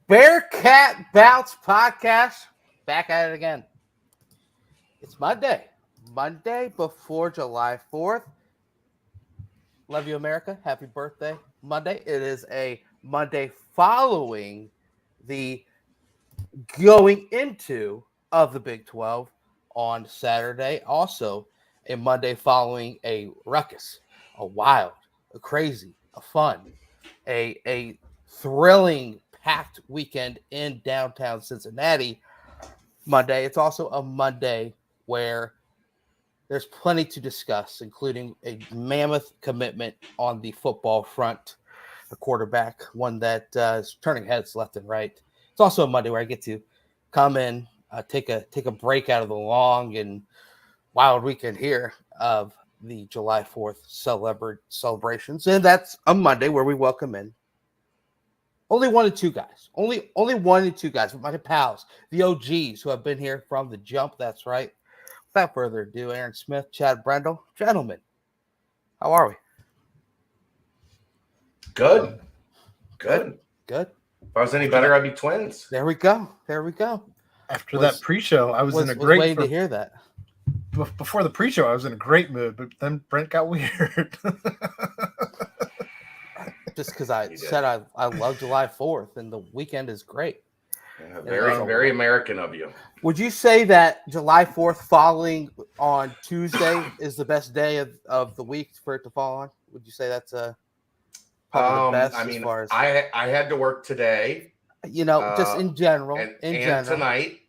Bearcat Bounce Podcast. Back at it again. It's Monday before July 4th. Love you, America. Happy birthday, Monday. It is a Monday following the going into of the Big 12 on Saturday. Also, a Monday following a ruckus, a wild, a crazy, a fun, a thrilling, packed weekend in downtown Cincinnati. Monday. It's also a Monday where there's plenty to discuss, including a mammoth commitment on the football front, a quarterback, one that is turning heads left and right. It's also a Monday where I get to come in, take a break out of the long and wild weekend here of the July 4th celebrations. And that's a Monday where we welcome in only one and two guys. Only one and two guys. My pals, the OGs who have been here from the jump. That's right. Without further ado, Aaron Smith, Chad Brendel. Gentlemen, how are we? Good. Good. If I was any better, I'd be twins. There we go. After that pre-show, I was in a was great waiting to hear that. Before the pre-show, I was in a great mood, but then Brent got weird. Just because I said I love July 4th and the weekend is great. Yeah, very American of you. Would you say that July 4th falling on Tuesday is the best day of the week for it to fall on? Would you say that's probably the best? I mean, as far as I had to work today. Just in general. And tonight.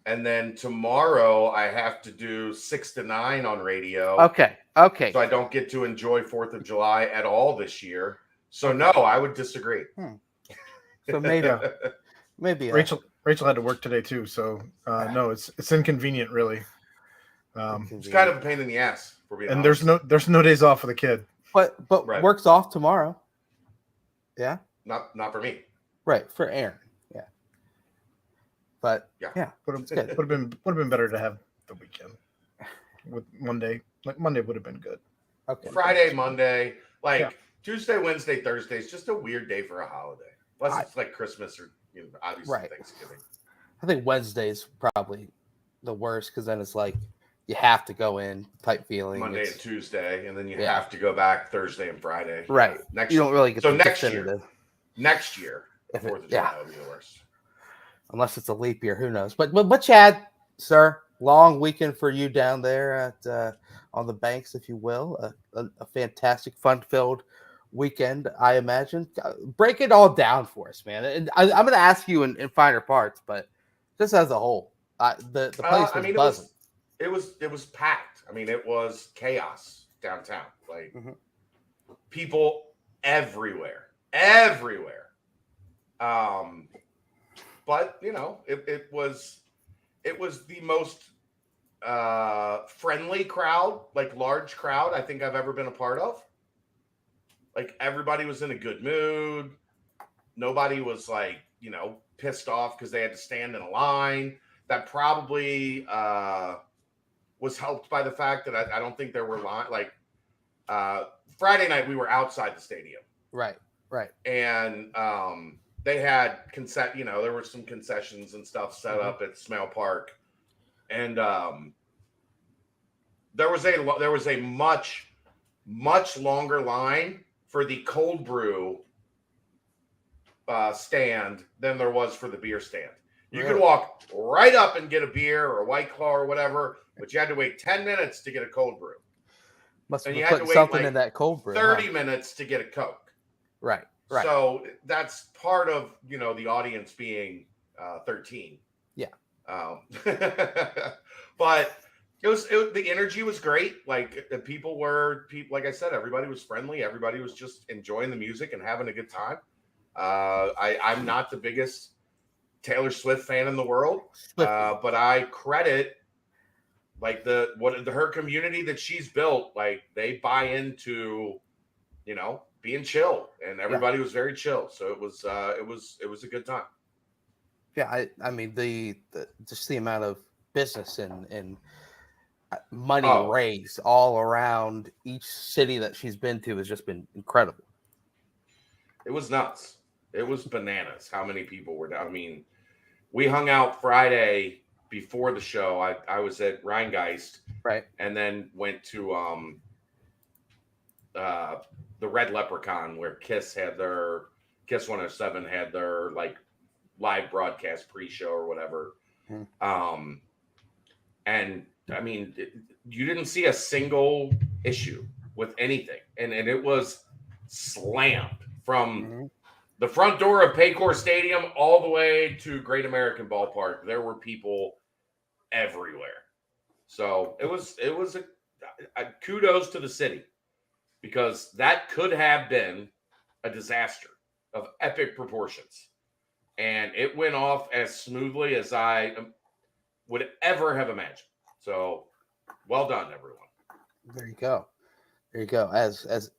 And then tomorrow I have to do 6 to 9 on radio. Okay. So I don't get to enjoy 4th of July at all this year. So no, I would disagree. So maybe Rachel had to work today too. So no, it's inconvenient really. It's kind of a pain in the ass for being and honest. there's no days off for the kid. But right. Work's off tomorrow. Yeah. Not for me. Right, for Aaron. Yeah. But yeah. Would have been better to have the weekend with Monday. Like Monday would have been good. Okay. Friday, Monday, Tuesday, Wednesday, Thursday is just a weird day for a holiday. Unless it's like Christmas or obviously Thanksgiving. I think Wednesday's probably the worst because then it's like you have to go in type feeling. Monday and Tuesday, and then you have to go back Thursday and Friday. Right. You don't really get so the next definitive. Next year, the 4th of July will be the worst. Unless it's a leap year, who knows? But Chad, sir, long weekend for you down there at on the banks, if you will. A fantastic, fun-filled weekend, I imagine. Break it all down for us, man. And I'm going to ask you in finer parts, but just as a whole, the place was buzzing. It was packed. I mean, it was chaos downtown. Like people everywhere. But it was the most friendly crowd, like large crowd I think I've ever been a part of. Like everybody was in a good mood. Nobody was pissed off because they had to stand in a line. That probably was helped by the fact that I don't think there were Friday night we were outside the stadium. Right. And they had there were some concessions and stuff set up at Smale Park. And there was a much longer line for the cold brew stand than there was for the beer stand. You could walk right up and get a beer or a White Claw or whatever, but you had to wait 10 minutes to get a cold brew. Must have put something in that cold brew. 30 minutes to get a Coke. Right. So that's part of, the audience being 13. Yeah. But the energy was great. Like people, like I said, everybody was friendly. Everybody was just enjoying the music and having a good time. I'm not the biggest Taylor Swift fan in the world, but I credit her community that she's built. Like they buy into, being chill, and everybody was very chill. So it was a good time. Yeah, I mean the just the amount of business and money raised all around each city that she's been to has just been incredible. It was nuts. It was bananas how many people were down. I mean, we hung out Friday before the show. I was at Rheingeist, Right. and then went to the Red Leprechaun where Kiss 107 had their like live broadcast pre-show or whatever. Mhm. And I mean, you didn't see a single issue with anything, and it was slammed from Mhm. the front door of Paycor Stadium all the way to Great American Ballpark. There were people everywhere. So it was a kudos to the city, because that could have been a disaster of epic proportions. And it went off as smoothly as I would ever have imagined. So well done, everyone. There you go. There you go. As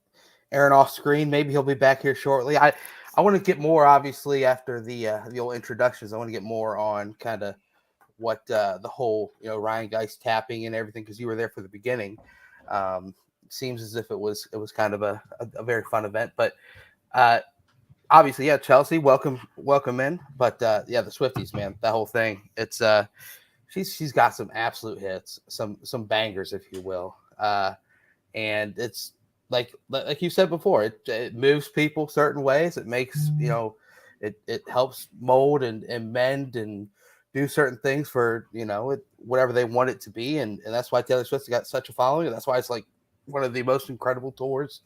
Aaron off screen, maybe he'll be back here shortly. I want to get more, obviously, after the old introductions. I want to get more on kind of what the whole Ryan Geist tapping and everything, because you were there for the beginning. Seems as if it was kind of a very fun event, but obviously, yeah, Chelsea, welcome in. But yeah, the Swifties, man, that whole thing. It's she's got some absolute hits, some bangers, if you will. And it's like you said before, it moves people certain ways. It makes it helps mold and mend and do certain things for whatever they want it to be, and that's why Taylor Swift's got such a following, and that's why it's like one of the most incredible tours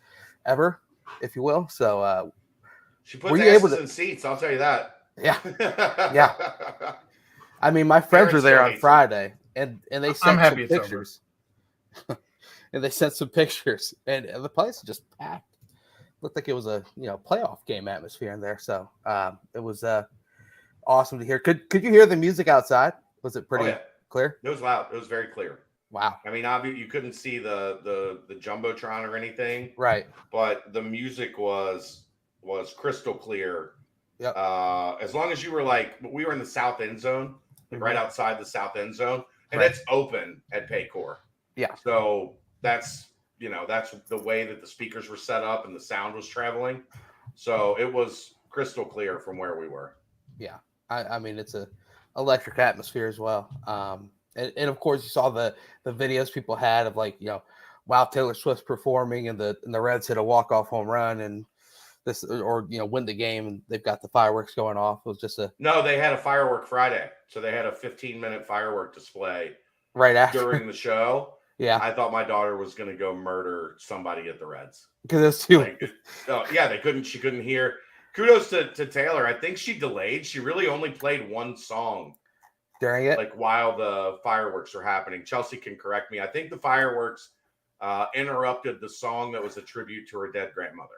ever, if you will. So She were puts you able asses to? in seats, I'll tell you that. Yeah, yeah. I mean, my friends Aaron were still there on hates it. Friday, and they I'm sent some happy it's over. pictures. And they sent some pictures, and the place is just packed. Looked like it was a playoff game atmosphere in there. So it was awesome to hear. Could you hear the music outside? Was it pretty clear? It was loud. It was very clear. Wow. I mean, obviously, you couldn't see the jumbotron or anything, Right. but the music was crystal clear. Yep. As long as you were we were in the south end zone, right outside the south end zone, and Right. it's open at Paycor. Yeah. So that's the way that the speakers were set up and the sound was traveling. So it was crystal clear from where we were. Yeah. I mean, it's a electric atmosphere as well. And of course you saw the videos people had of wow, Taylor Swift's performing and the Reds hit a walk-off home run and this, or win the game, and they've got the fireworks going off. It was just no, they had a firework Friday. So they had a 15-minute firework display right after during the show. Yeah. I thought my daughter was going to go murder somebody at the Reds. Because it's too. She couldn't hear. Kudos to Taylor. I think she delayed. She really only played one song during it, while the fireworks were happening. Chelsea can correct me. I think the fireworks interrupted the song that was a tribute to her dead grandmother,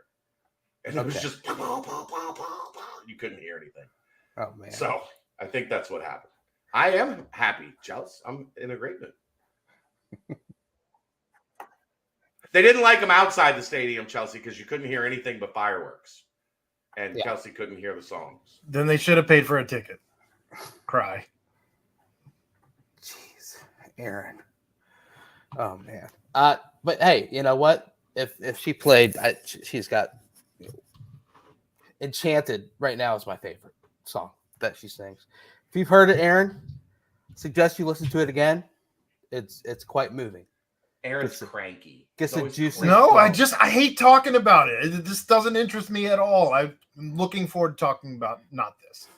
and it was just you couldn't hear anything. Oh man! So I think that's what happened. I am happy, Chelsea. I'm in a great mood. They didn't like him outside the stadium, Chelsea, because you couldn't hear anything but fireworks. And Chelsea couldn't hear the songs. Then they should have paid for a ticket. Cry. Jeez, Aaron. Oh, man. But, hey, you know what? If she played, she's got Enchanted right now is my favorite song that she sings. If you've heard it, Aaron, suggest you listen to it again. It's quite moving. Aaron's cranky. Gets a juicy. No, I hate talking about it. It just doesn't interest me at all. I'm looking forward to talking about not this.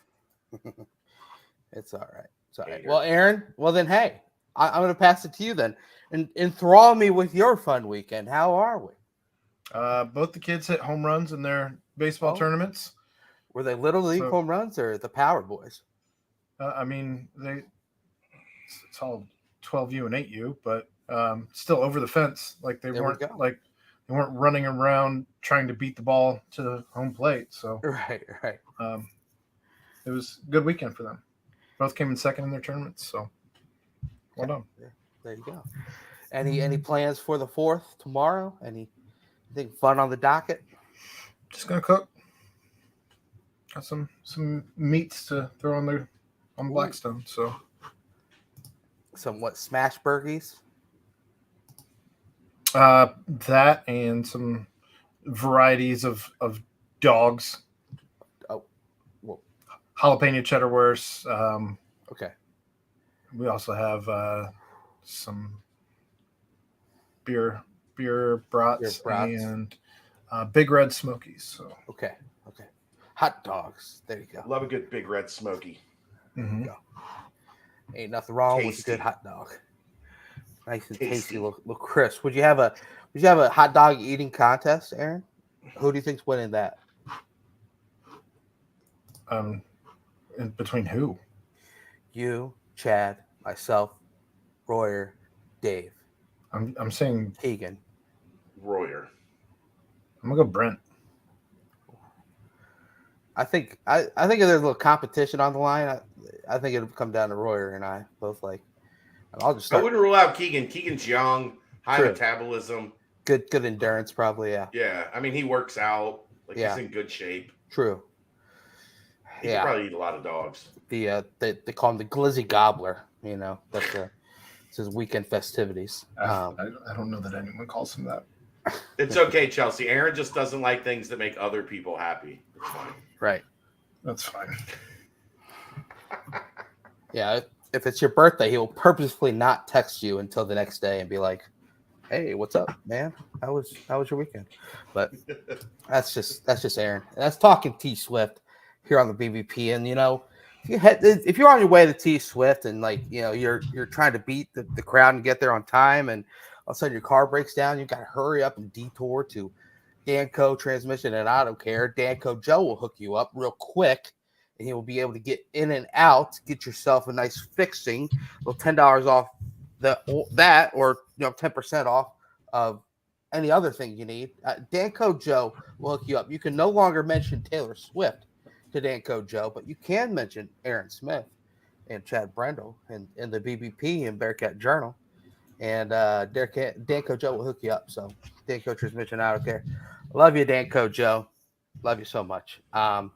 It's all right. It's all right. Well, Aaron, then, hey, I'm going to pass it to you then. And enthrall me with your fun weekend. How are we? Both the kids hit home runs in their baseball tournaments. Were they Little League home runs or the Power Boys? I mean, it's all 12U and 8U, but still over the fence. Like they weren't running around trying to beat the ball to the home plate. So right. It was a good weekend for them. Both came in second in their tournaments. So well done. There you go. Any plans for the 4th tomorrow? Anything fun on the docket? Just gonna cook. Got some meats to throw on Blackstone. So some smash burgies? That and some varieties of dogs. Oh, jalapeno cheddar wurst. Okay. We also have some beer brats. And Big Red Smokies. So okay. Hot dogs. There you go. Love a good Big Red Smoky. Mm-hmm. Ain't nothing wrong with a good hot dog. Nice and tasty, look crisp. Would you have a hot dog eating contest, Aaron? Who do you think's winning that? In between who? You, Chad, myself, Royer, Dave. I'm saying Keegan. Royer. I'm gonna go Brent. I think if there's a little competition on the line, I think it'll come down to Royer and I both like. I'll just start. I wouldn't rule out Keegan. Keegan's young, high metabolism, good endurance, probably. Yeah. Yeah, I mean he works out. Like he's in good shape. True. He could probably eat a lot of dogs. They call him the Glizzy Gobbler. You know, that's his weekend festivities. I don't know that anyone calls him that. It's okay, Chelsea. Aaron just doesn't like things that make other people happy. It's fine. Right. That's fine. Yeah, if it's your birthday, he will purposefully not text you until the next day and be like, "Hey, what's up, man? How was your weekend?" But that's just Aaron. And that's talking T Swift here on the BBP. And you know, if you're on your way to T Swift and like you're trying to beat the crowd and get there on time, and all of a sudden your car breaks down, you got to hurry up and detour to Danco Transmission and Auto Care. Danco Joe will hook you up real quick, and he will be able to get in and out, get yourself a nice fixing. Well, $10 off that, or 10% off of any other thing you need. Danco Joe will hook you up. You can no longer mention Taylor Swift to Danco Joe, but you can mention Aaron Smith and Chad Brendel and the BBP and Bearcat Journal. And Danco Joe will hook you up. So Danco Transmission Auto Care. Love you, Danco Joe. Love you so much. But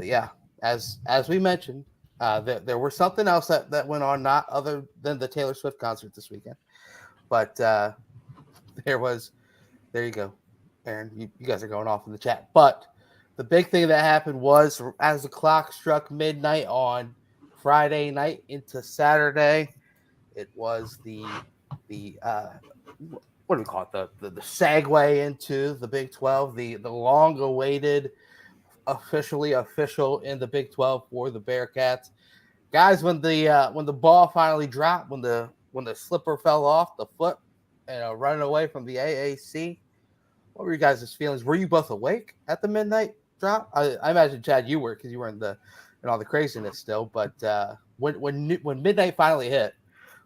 yeah, as we mentioned, there was something else that went on, not other than the Taylor Swift concert this weekend. But there you go, Aaron. You guys are going off in the chat. But the big thing that happened was as the clock struck midnight on Friday night into Saturday, it was the what do we call it? The segue into the Big 12, the long awaited official in the Big 12 for the Bearcats. Guys, when the ball finally dropped, when the slipper fell off the foot, running away from the AAC, what were you guys' feelings? Were you both awake at the midnight drop? I imagine, Chad, you were, because you were in all the craziness still. But when midnight finally hit,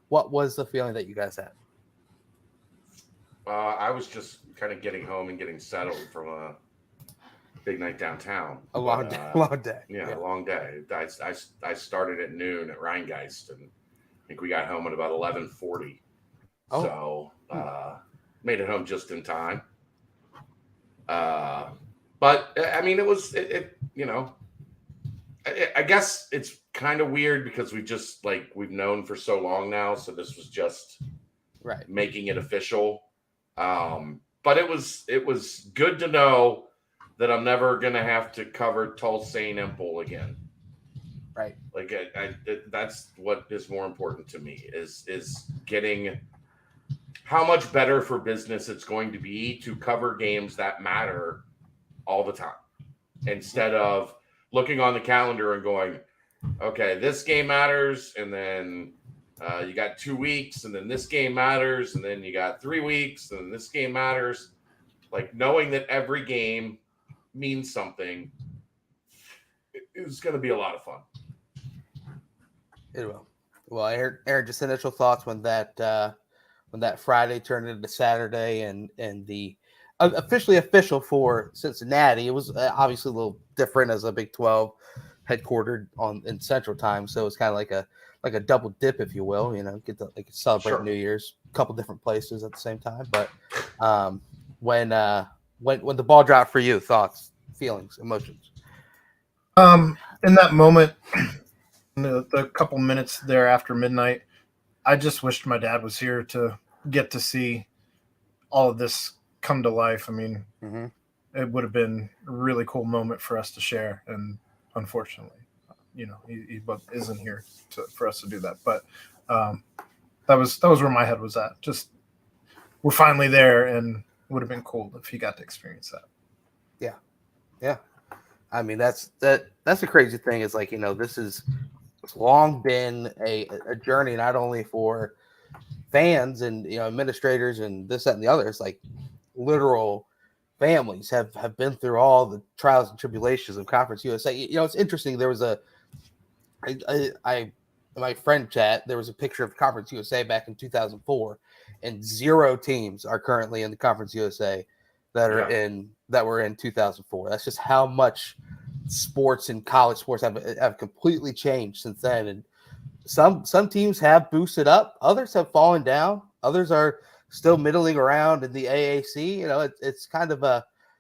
what was the feeling that you guys had? I was just kind of getting home and getting settled from a big night downtown. A long day. Yeah, a long day. I started at noon at Rheingeist, and I think we got home at about 11:40. Oh. So made it home just in time. But I mean, I guess it's kind of weird because we've known for so long now. So this was just making it official. But it was good to know that I'm never going to have to cover Tulsa Empole again. Right. Like that's what is more important to me is getting how much better for business it's going to be to cover games that matter all the time, instead of looking on the calendar and going, okay, this game matters, and then you got 2 weeks, and then this game matters, and then you got 3 weeks, and then this game matters. Like, knowing that every game means something is going to be a lot of fun. It will. Well, I heard Aaron, just initial thoughts when that Friday turned into Saturday and the official for Cincinnati. It was obviously a little different as a Big 12 headquartered in Central Time, so it's kind of like a double dip, if you will. Get to celebrate New Year's a couple different places at the same time. But when the ball dropped for you, thoughts, feelings, emotions? In that moment, the couple minutes there after midnight, I just wished my dad was here to get to see all of this come to life. I mean, It would have been a really cool moment for us to share, and unfortunately, he isn't here for us to do that. But that was where my head was at. Just we're finally there, and it would have been cool if he got to experience that. Yeah. I mean, that's the crazy thing is like, it's long been a journey, not only for fans and, administrators and this, that, and the other. It's like literal families have been through all the trials and tribulations of Conference USA. It's interesting. There was my friend chat, there was a picture of Conference USA back in 2004, and 0 teams are currently in the Conference USA that were in 2004. That's just how much sports and college sports have completely changed since then. And some teams have boosted up, others have fallen down, others are still middling around in the AAC. It's kind of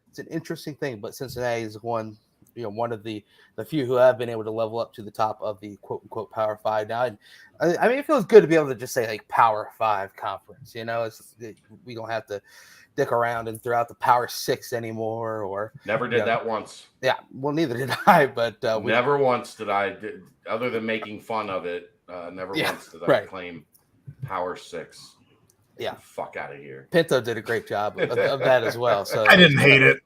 it's an interesting thing, but Cincinnati is one of the few who have been able to level up to the top of the quote unquote Power 5 now. And I mean, it feels good to be able to just say like Power 5 conference. We don't have to dick around and throw out the Power 6 anymore. Or never did that once. Yeah, well, neither did I. But never once did I, other than making fun of it. Never once did I claim Power 6. Yeah, fuck out of here. Pinto did a great job of that as well. So I didn't hate it.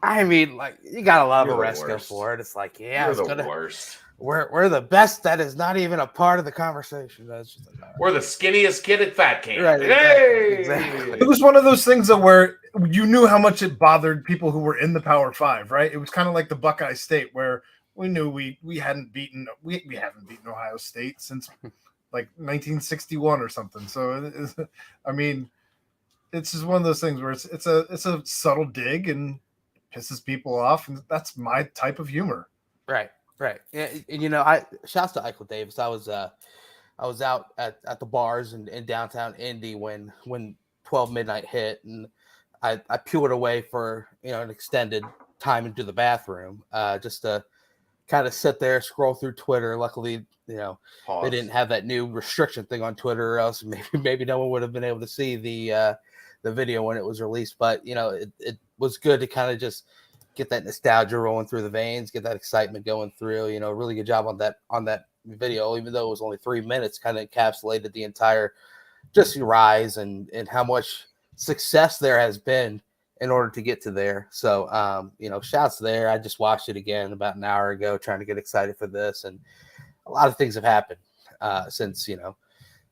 I mean, like, you gotta love Oresco for it. It's like, you're the worst. We're the best. That is not even a part of the conversation. That's just like, we're the skinniest kid at fat camp. Right? Hey! Exactly. It was one of those things where you knew how much it bothered people who were in the Power 5, right? It was kind of like the Buckeye State, where we knew we haven't beaten Ohio State since like 1961 or something. So I mean, it's just one of those things where it's a subtle dig and pisses people off, and that's my type of humor. Right. Yeah, and shouts to Eichel Davis. I was out at the bars in downtown Indy when 12 midnight hit, and I peeled away for an extended time into the bathroom, just to kind of sit there, scroll through Twitter. Luckily, they didn't have that new restriction thing on Twitter, or else maybe no one would have been able to see the video when it was released. But it was good to kind of just get that nostalgia rolling through the veins, get that excitement going through. Really good job on that video, even though it was only 3 minutes, kind of encapsulated the entire just rise and how much success there has been in order to get to there. So, shouts there. I just watched it again about an hour ago, trying to get excited for this. And a lot of things have happened since,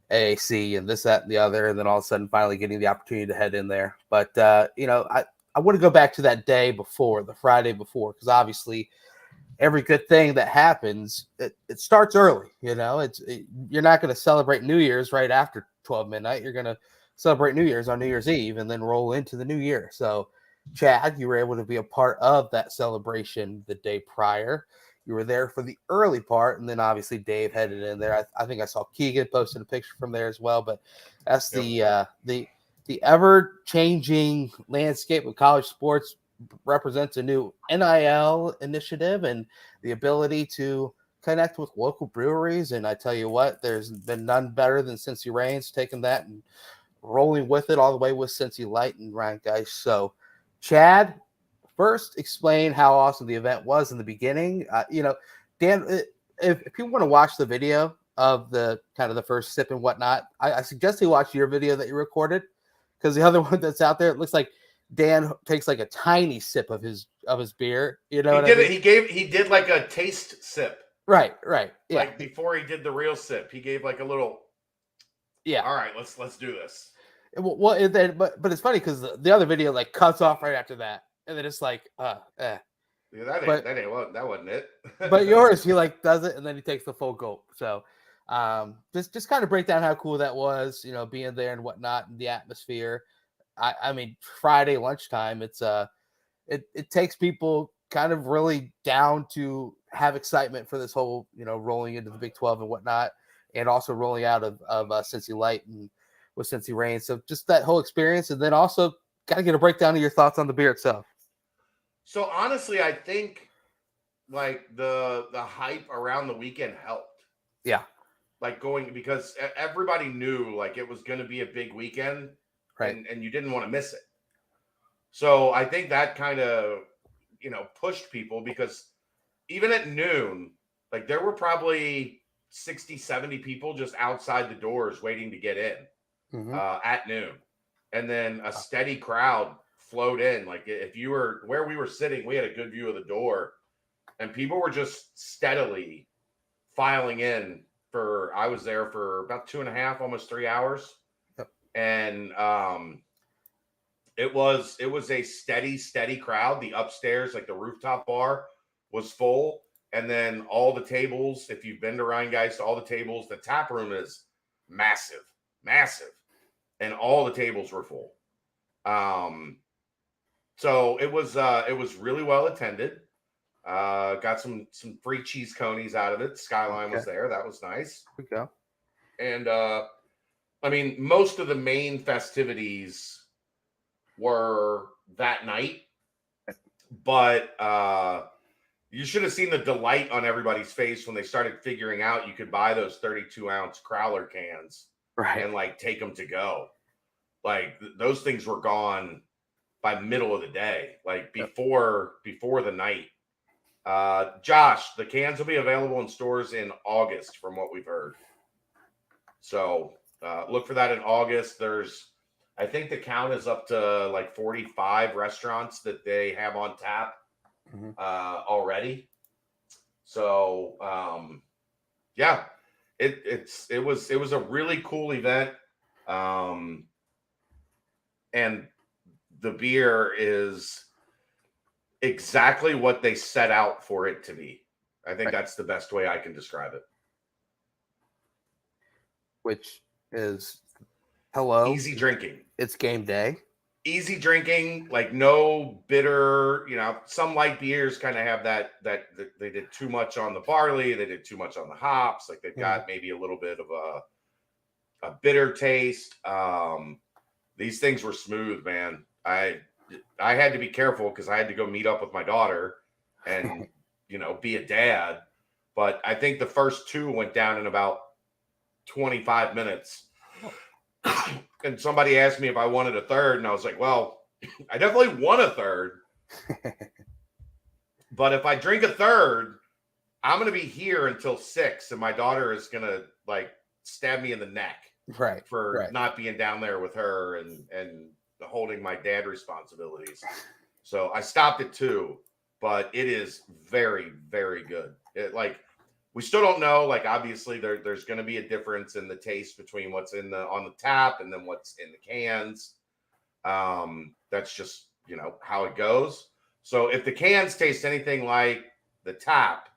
AAC and this, that, and the other. And then all of a sudden finally getting the opportunity to head in there. But, I want to go back to that day before, the Friday before, because obviously every good thing that happens, it starts early. You're not going to celebrate New Year's right after 12 midnight. You're going to celebrate New Year's on New Year's Eve and then roll into the new year. So, Chad, you were able to be a part of that celebration the day prior. You were there for the early part, and then obviously Dave headed in there. I think I saw Keegan posted a picture from there as well. But that's the ever-changing landscape of college sports represents a new NIL initiative and the ability to connect with local breweries. And I tell you what, there's been none better than Cincy Reigns taking that and rolling with it all the way with Cincy Light and Ryan Geist. So, Chad, first explain how awesome the event was in the beginning. Dan, if people want to watch the video of the kind of the first sip and whatnot, I suggest they watch your video that you recorded, because the other one that's out there, it looks like Dan takes like a tiny sip of his beer. He did like a taste sip. Right. Yeah. Like before he did the real sip, he gave like a little. Yeah. All right, let's do this. Well, but it's funny because the other video like cuts off right after that, and then it's like, Yeah, that wasn't it. But yours, he like does it, and then he takes the full gulp. So, just kind of break down how cool that was, being there and whatnot, and the atmosphere. I mean, Friday lunchtime, it's it takes people kind of really down to have excitement for this whole, rolling into the Big 12 and whatnot, and also rolling out of Cincy Light and with Cincy Reigns. So just that whole experience, and then also got to get a breakdown of your thoughts on the beer itself. So honestly, I think like the hype around the weekend helped. Yeah. Like because everybody knew like it was going to be a big weekend, right? And you didn't want to miss it. So I think that kind of, pushed people, because even at noon, Like there were probably 60, 70 people just outside the doors waiting to get in at noon. And then a steady crowd flowed in. Like if you were where we were sitting, we had a good view of the door, and people were just steadily filing in I was there for about 2.5, almost 3 hours. Yep. And it was a steady crowd. The upstairs, like the rooftop bar, was full. And then all the tables, if you've been to Ryan Geist, all the tables, the tap room is massive. And all the tables were full. So it was really well attended. Got some free cheese conies out of it. Skyline was there. That was nice. There we go. And I mean, most of the main festivities were that night, but you should have seen the delight on everybody's face when they started figuring out you could buy those 32-ounce Crowler cans, right, and like take them to go. Like those things were gone by middle of the day, like before the night. Josh, the cans will be available in stores in August, from what we've heard. So look for that in August. I think the count is up to like 45 restaurants that they have on tap already. So yeah, it was a really cool event. And the beer is exactly what they set out for it to be. I think that's the best way I can describe it. Which is easy drinking. It's game day. Easy drinking, like no bitter. Some light beers kind of have that they did too much on the barley, they did too much on the hops. Like they've got maybe a little bit of a bitter taste. These things were smooth, man. I had to be careful because I had to go meet up with my daughter and, be a dad. But I think the first two went down in about 25 minutes. And somebody asked me if I wanted a third. And I was like, well, I definitely want a third. But if I drink a third, I'm going to be here until 6. And my daughter is going to like stab me in the neck. Right. For not being down there with her and holding my dad responsibilities. So I stopped at 2, but it is very, very good. We still don't know, like obviously there's going to be a difference in the taste between what's on the tap and then what's in the cans. That's just, how it goes. So if the cans taste anything like the tap,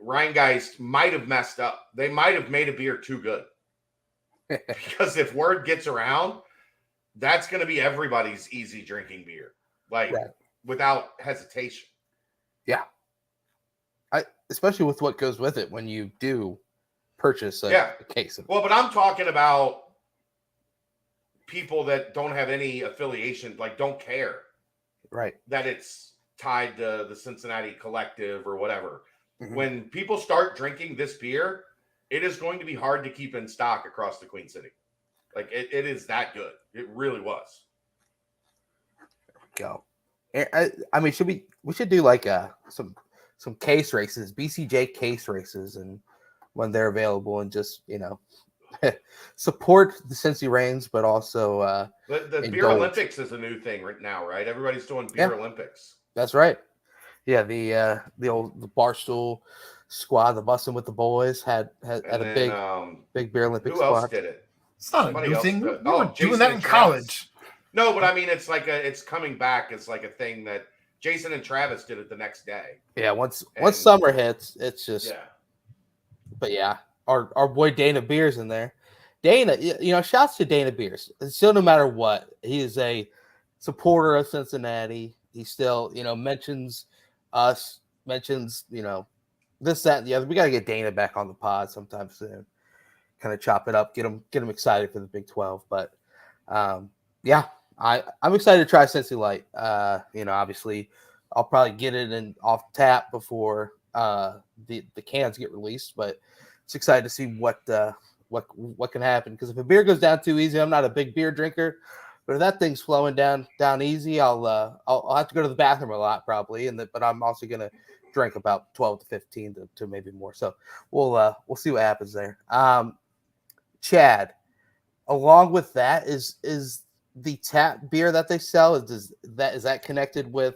Rheingeist might have messed up. They might have made a beer too good. Because if word gets around, that's going to be everybody's easy drinking beer, without hesitation. Yeah. Especially with what goes with it when you do purchase a case of it. Well, but I'm talking about people that don't have any affiliation, like don't care. Right. That it's tied to the Cincinnati Collective or whatever. When people start drinking this beer, it is going to be hard to keep in stock across the Queen City. Like it is that good. It really was. Go. I mean, we should do like some case races, BCJ case races, and when they're available, and just support the Cincy Reigns, but also the Beer Olympics is a new thing right now, right? Everybody's doing Beer Olympics. That's right. Yeah, the Barstool squad, the Bussin' with the Boys, had a big Beer Olympics squad. Who else did it? It's not Somebody a new thing. We were doing Jason that in college. No, but I mean, it's like it's coming back. It's like a thing that Jason and Travis did it the next day. Yeah, once summer hits, it's just. Yeah. But yeah, our boy Dana Beers in there. Dana, shouts to Dana Beers. Still, no matter what, he is a supporter of Cincinnati. He still, mentions us, mentions, this, that, and the other. We got to get Dana back on the pod sometime soon. Kind of chop it up, get him excited for the Big 12. But yeah, I'm excited to try Cincy Light. Obviously, I'll probably get it off tap before the cans get released. But it's excited to see what can happen, because if a beer goes down too easy, I'm not a big beer drinker. But if that thing's flowing down easy, I'll have to go to the bathroom a lot probably, but I'm also gonna drink about 12 to 15 to maybe more. So we'll see what happens there. Chad, along with that, is the tap beer that they sell, is that connected with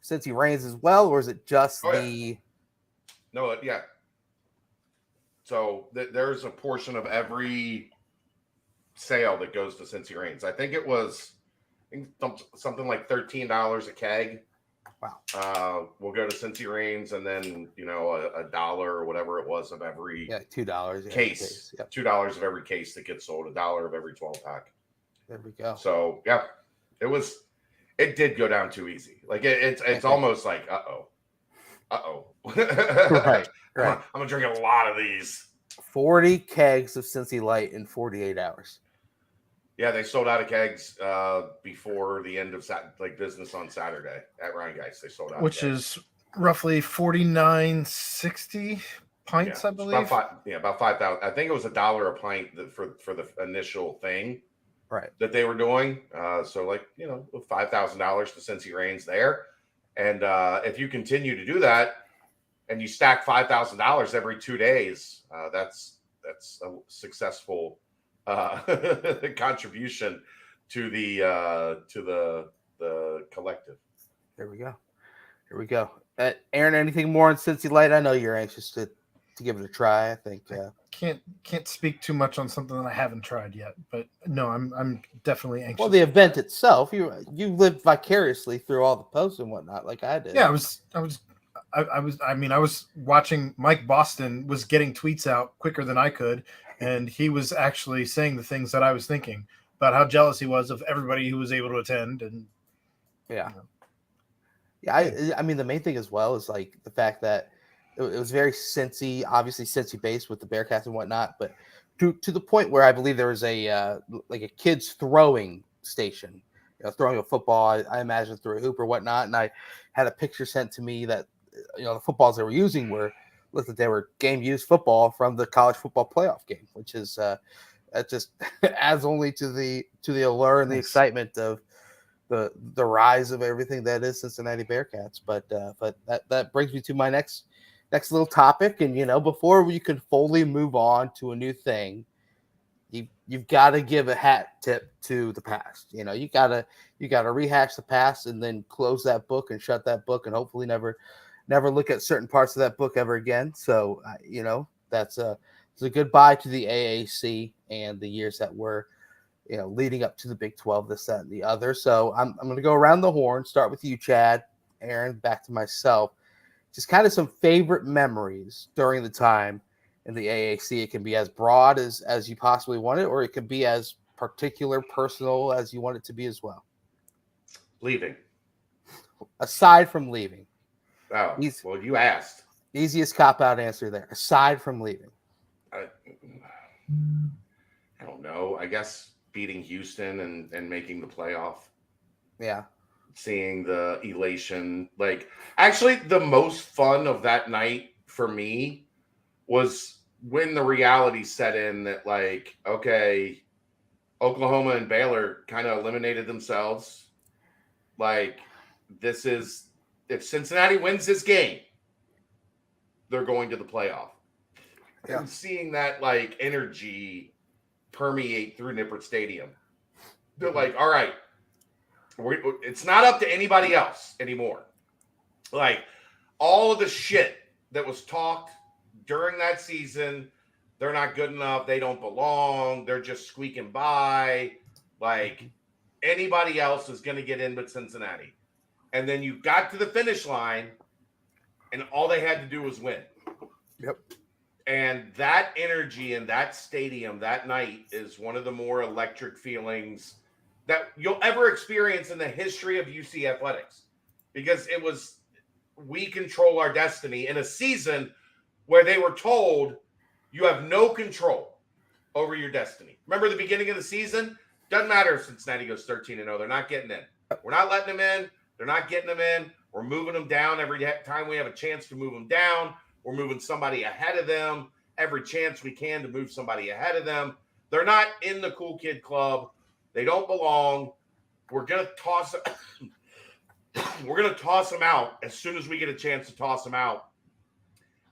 Cincy Reigns as well, or is it just the? No, yeah. So there's a portion of every sale that goes to Cincy Reigns. I think it was something like $13 a keg. Wow. We'll go to Cincy Reigns, and then $1 or whatever it was of every $2 case. Yep. $2 of every case that gets sold. $1 of every 12-pack. There we go. So yeah, it did go down too easy. Like it's almost like Right. I'm gonna drink a lot of these. 40 kegs of Cincy Light in 48 hours. Yeah, they sold out of kegs before the end of business on Saturday at Ryan Geist. They sold out, which is roughly 49.60 pints, I believe. About 5,000. I think it was $1 a pint for the initial thing, right? That they were doing. So $5,000 to Cincy Reigns there, and if you continue to do that, and you stack $5,000 every 2 days, that's a successful contribution to the collective. There we go. Aaron, anything more on Cincy Light? I know you're anxious to give it a try. I think can't speak too much on something that I haven't tried yet, but no, I'm definitely anxious. Well, the event itself, you lived vicariously through all the posts and whatnot, like I did. Yeah, I was watching. Mike Boston was getting tweets out quicker than I could, and he was actually saying the things that I was thinking about how jealous he was of everybody who was able to attend. And I mean, the main thing as well is like the fact that it was very Cincy, obviously Cincy based with the Bearcats and whatnot, but to the point where I believe there was a kids throwing station, throwing a football, I imagine through a hoop or whatnot, and I had a picture sent to me that the footballs they were using looked like they were game used football from the college football playoff game, which is that just adds only to the allure and the excitement of the rise of everything that is Cincinnati Bearcats. But that brings me to my next little topic, and before we could fully move on to a new thing, you've got to give a hat tip to the past. You got to rehash the past and then close that book and shut that book and hopefully never look at certain parts of that book ever again. So, it's a goodbye to the AAC and the years that were, leading up to the Big 12, this, that, and the other. So I'm going to go around the horn, start with you, Chad, Aaron, back to myself. Just kind of some favorite memories during the time in the AAC. It can be as broad as you possibly want it, or it can be as particular, personal as you want it to be as well. Leaving. Aside from leaving. Oh, well, you asked. Easiest cop-out answer there. Aside from leaving. I don't know. I guess beating Houston and making the playoff. Yeah. Seeing the elation. Actually, the most fun of that night for me was when the reality set in that, okay, Oklahoma and Baylor kind of eliminated themselves. This is... If Cincinnati wins this game, they're going to the playoff. Yeah. And seeing that energy permeate through Nippert Stadium, they're like, all right, it's not up to anybody else anymore. All of the shit that was talked during that season, they're not good enough, they don't belong, they're just squeaking by. Anybody else is going to get in but Cincinnati. And then you got to the finish line, and all they had to do was win. Yep. And that energy in that stadium that night is one of the more electric feelings that you'll ever experience in the history of UC athletics. Because it was, we control our destiny in a season where they were told you have no control over your destiny. Remember the beginning of the season? Doesn't matter if Cincinnati goes 13-0. They're not getting in. We're not letting them in. They're not getting them in. We're moving them down every time we have a chance to move them down. We're moving somebody ahead of them every chance we can to move somebody ahead of them. They're not in the cool kid club. They don't belong. We're going to toss We're going to toss them out as soon as we get a chance to toss them out.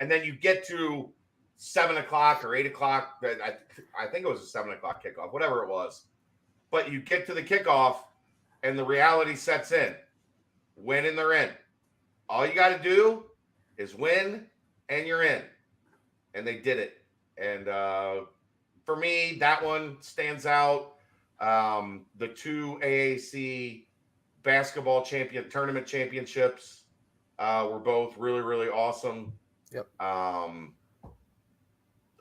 And then you get to 7 o'clock or 8 o'clock. I think it was a 7 o'clock kickoff, whatever it was. But you get to the kickoff and the reality sets in. Win and they're in. All you got to do is win and you're in. And they did it. And for me, that one stands out. The 2 AAC basketball tournament championships were both really, really awesome. Yep.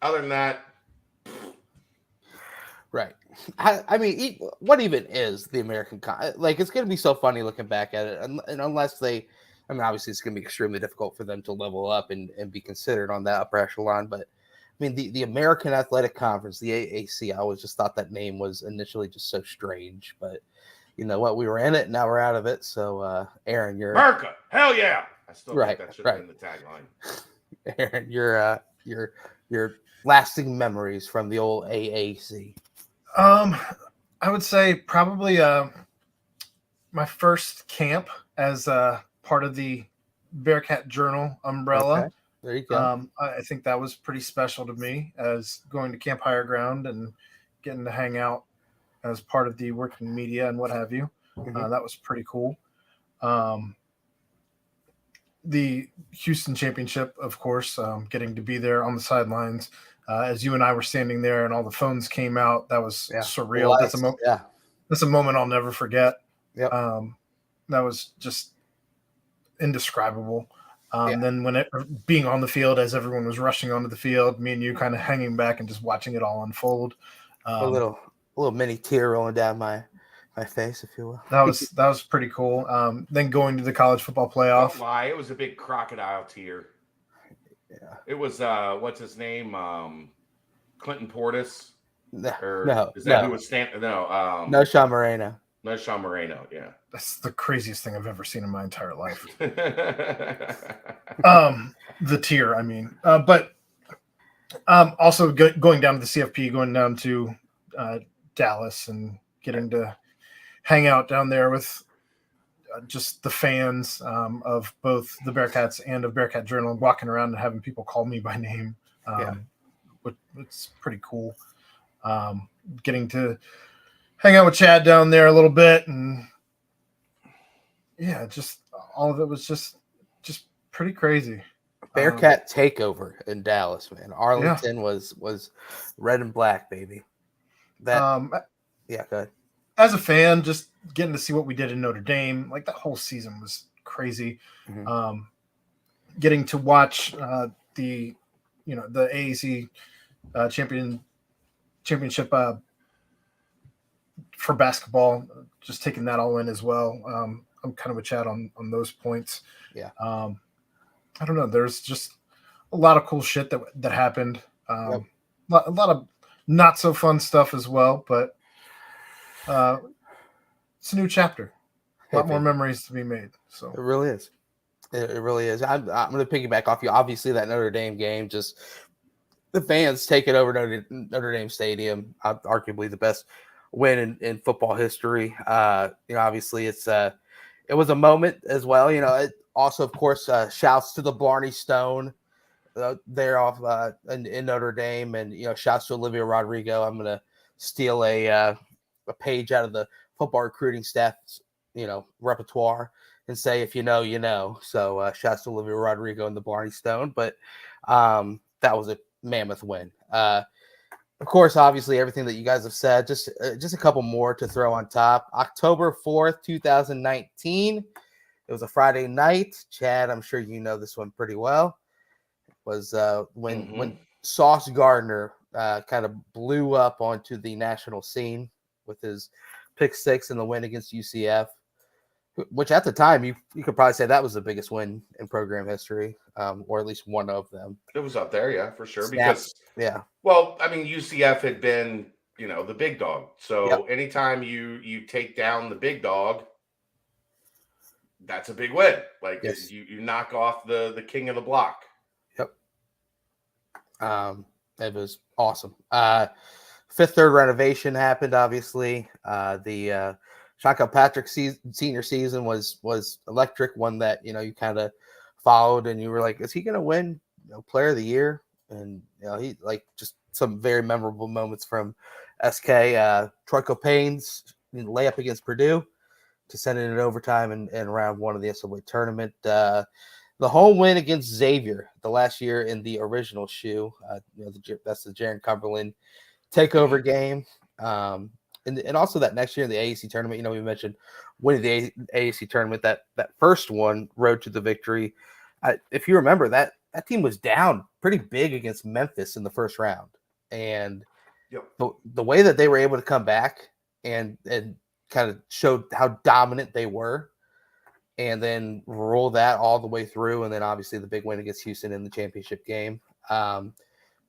Other than that, right. I mean, what even is the American like? It's going to be so funny looking back at it, and unless they, I mean, obviously it's going to be extremely difficult for them to level up and be considered on that upper echelon. But I mean, the American Athletic Conference, the AAC, I always just thought that name was initially just so strange. But you know what? We were in it, now we're out of it. So, Aaron, you're America, hell yeah! I still think that should have been the tagline. Aaron, your lasting memories from the old AAC. I would say probably my first camp as part of the Bearcat Journal umbrella. Okay. There you go. I think that was pretty special to me, as going to Camp Higher Ground and getting to hang out as part of the working media and what have you. Mm-hmm. That was pretty cool. The Houston Championship, of course, getting to be there on the sidelines as you and I were standing there and all the phones came out. That was surreal. Well, that's a moment I'll never forget. Yep. That was just indescribable. Then being on the field as everyone was rushing onto the field, me and you kind of hanging back and just watching it all unfold. A little mini tear rolling down my face, if you will. That was pretty cool. Then going to the college football playoff. Don't lie, it was a big crocodile tear. Yeah. It was what's his name? Clinton Portis. No. Is that who was standing? No. No, Sean Moreno. No, Sean Moreno. Yeah. That's the craziest thing I've ever seen in my entire life. The tier, I mean. But also going down to the CFP, going down to Dallas and getting to hang out down there with just the fans of both the Bearcats and of Bearcat Journal, walking around and having people call me by name. It's pretty cool. Getting to hang out with Chad down there a little bit, and just all of it was just pretty crazy. Bearcat takeover in Dallas, man. Arlington was red and black, baby. Go ahead. As a fan, just getting to see what we did in Notre Dame, like that whole season was crazy. Mm-hmm. Getting to watch the AAC championship for basketball, just taking that all in as well. I'm kind of with Chad on those points. Yeah. I don't know. There's just a lot of cool shit that happened. A lot of not so fun stuff as well, but it's a new chapter. A lot more memories to be made. So it really is. It really is. I'm going to piggyback off you. Obviously, that Notre Dame game, just the fans taking over Notre Dame Stadium, arguably the best win in football history. Obviously, it was a moment as well. It also, of course, shouts to the Blarney Stone there off in Notre Dame, and shouts to Olivia Rodrigo. I'm going to steal a page out of the football recruiting staff's repertoire and say, if you know, you know. So shouts to Olivia Rodrigo and the Blarney Stone. But that was a mammoth win. Of course, obviously, everything that you guys have said, just a couple more to throw on top. October 4th, 2019. It was a Friday night. Chad, I'm sure you know this one pretty well. It was when Sauce Gardner kind of blew up onto the national scene with his pick six in the win against UCF, which at the time you could probably say that was the biggest win in program history, or at least one of them. It was up there, yeah, for sure. Well, I mean, UCF had been, the big dog. So anytime you take down the big dog, that's a big win. Like you knock off the king of the block. Yep. It was awesome. Fifth Third renovation happened, obviously. The Sean Kilpatrick's senior season was electric. One that you kind of followed, and you were like, is he going to win Player of the Year? And he just some very memorable moments from SK. Troy Copain's layup against Purdue to send it in overtime in round 1 of the NCAA tournament. The home win against Xavier the last year in the original shoe. That's the Jaron Cumberland takeover game. And also that next year in the AAC tournament, we mentioned winning the AAC tournament, that first one, road to the victory. If you remember, that team was down pretty big against Memphis in the first round. And the way that they were able to come back and kind of showed how dominant they were, and then roll that all the way through. And then obviously the big win against Houston in the championship game.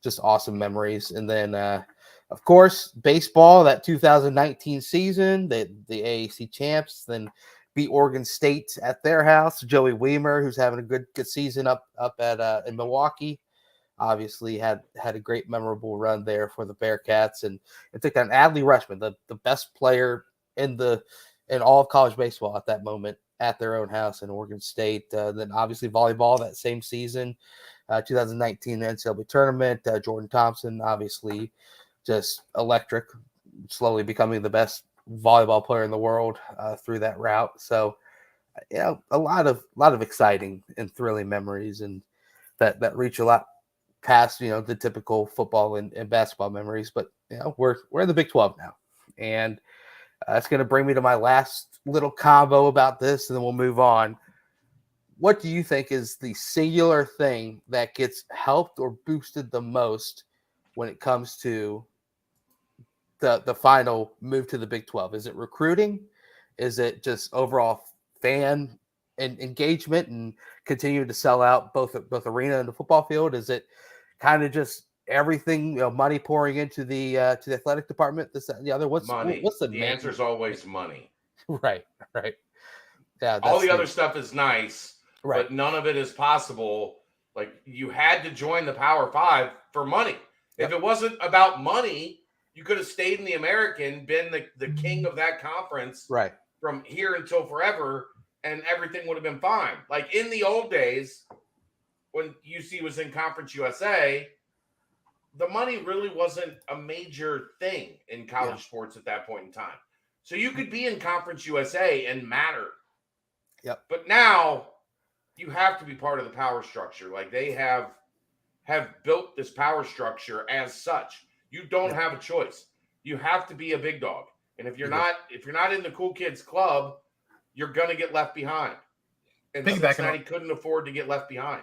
Just awesome memories. And then, of course, baseball, that 2019 season, the AAC champs, then beat Oregon State at their house. Joey Weimer, who's having a good season up at in Milwaukee, obviously had a great memorable run there for the Bearcats, and took down Adley Rushman, the best player in all of college baseball at that moment, at their own house in Oregon State. Then obviously volleyball that same season, 2019 NCAA tournament. Jordan Thompson, obviously just electric, slowly becoming the best volleyball player in the world through that route. So, a lot of exciting and thrilling memories, and that reach a lot past the typical football and basketball memories. But we're in the Big 12 now, and that's going to bring me to my last little combo about this, and then we'll move on. What do you think is the singular thing that gets helped or boosted the most when it comes to the final move to the Big 12? Is it recruiting? Is it just overall fan and engagement and continue to sell out both arena and the football field? Is it kind of just everything, money pouring into the athletic department, this, that, and the other? What's the answer is always money. Right. Yeah. All the other stuff is nice, right, but none of it is possible. Like, you had to join the Power 5 for money. If it wasn't about money, you could have stayed in the American, been the king of that conference, right, from here until forever, and everything would have been fine. Like in the old days, when UC was in Conference USA, the money really wasn't a major thing in college sports at that point in time. So you could be in Conference USA and matter. Yep. But now you have to be part of the power structure. Like, they have built this power structure as such. You don't have a choice. You have to be a big dog. And if you're not in the cool kids club, you're gonna get left behind. And Cincinnati couldn't afford to get left behind.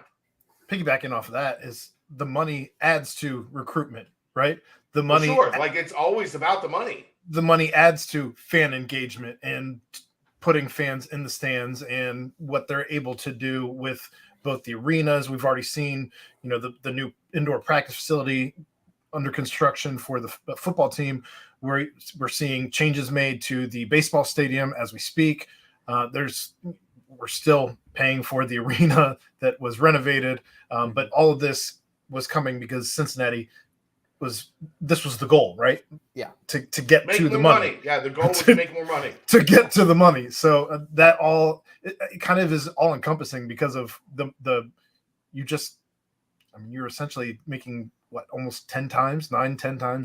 Piggybacking off of that is the money adds to recruitment, right? The money, for sure. Like, it's always about the money. The money adds to fan engagement and putting fans in the stands, and what they're able to do with both the arenas. We've already seen, the new indoor practice facility under construction for the football team. We're seeing changes made to the baseball stadium as we speak. We're still paying for the arena that was renovated, but all of this was coming because Cincinnati this was the goal, right? Yeah. To get to the money. Yeah, the goal was to make more money. To get to the money. So that all it kind of is all encompassing because of you're essentially making almost 10 times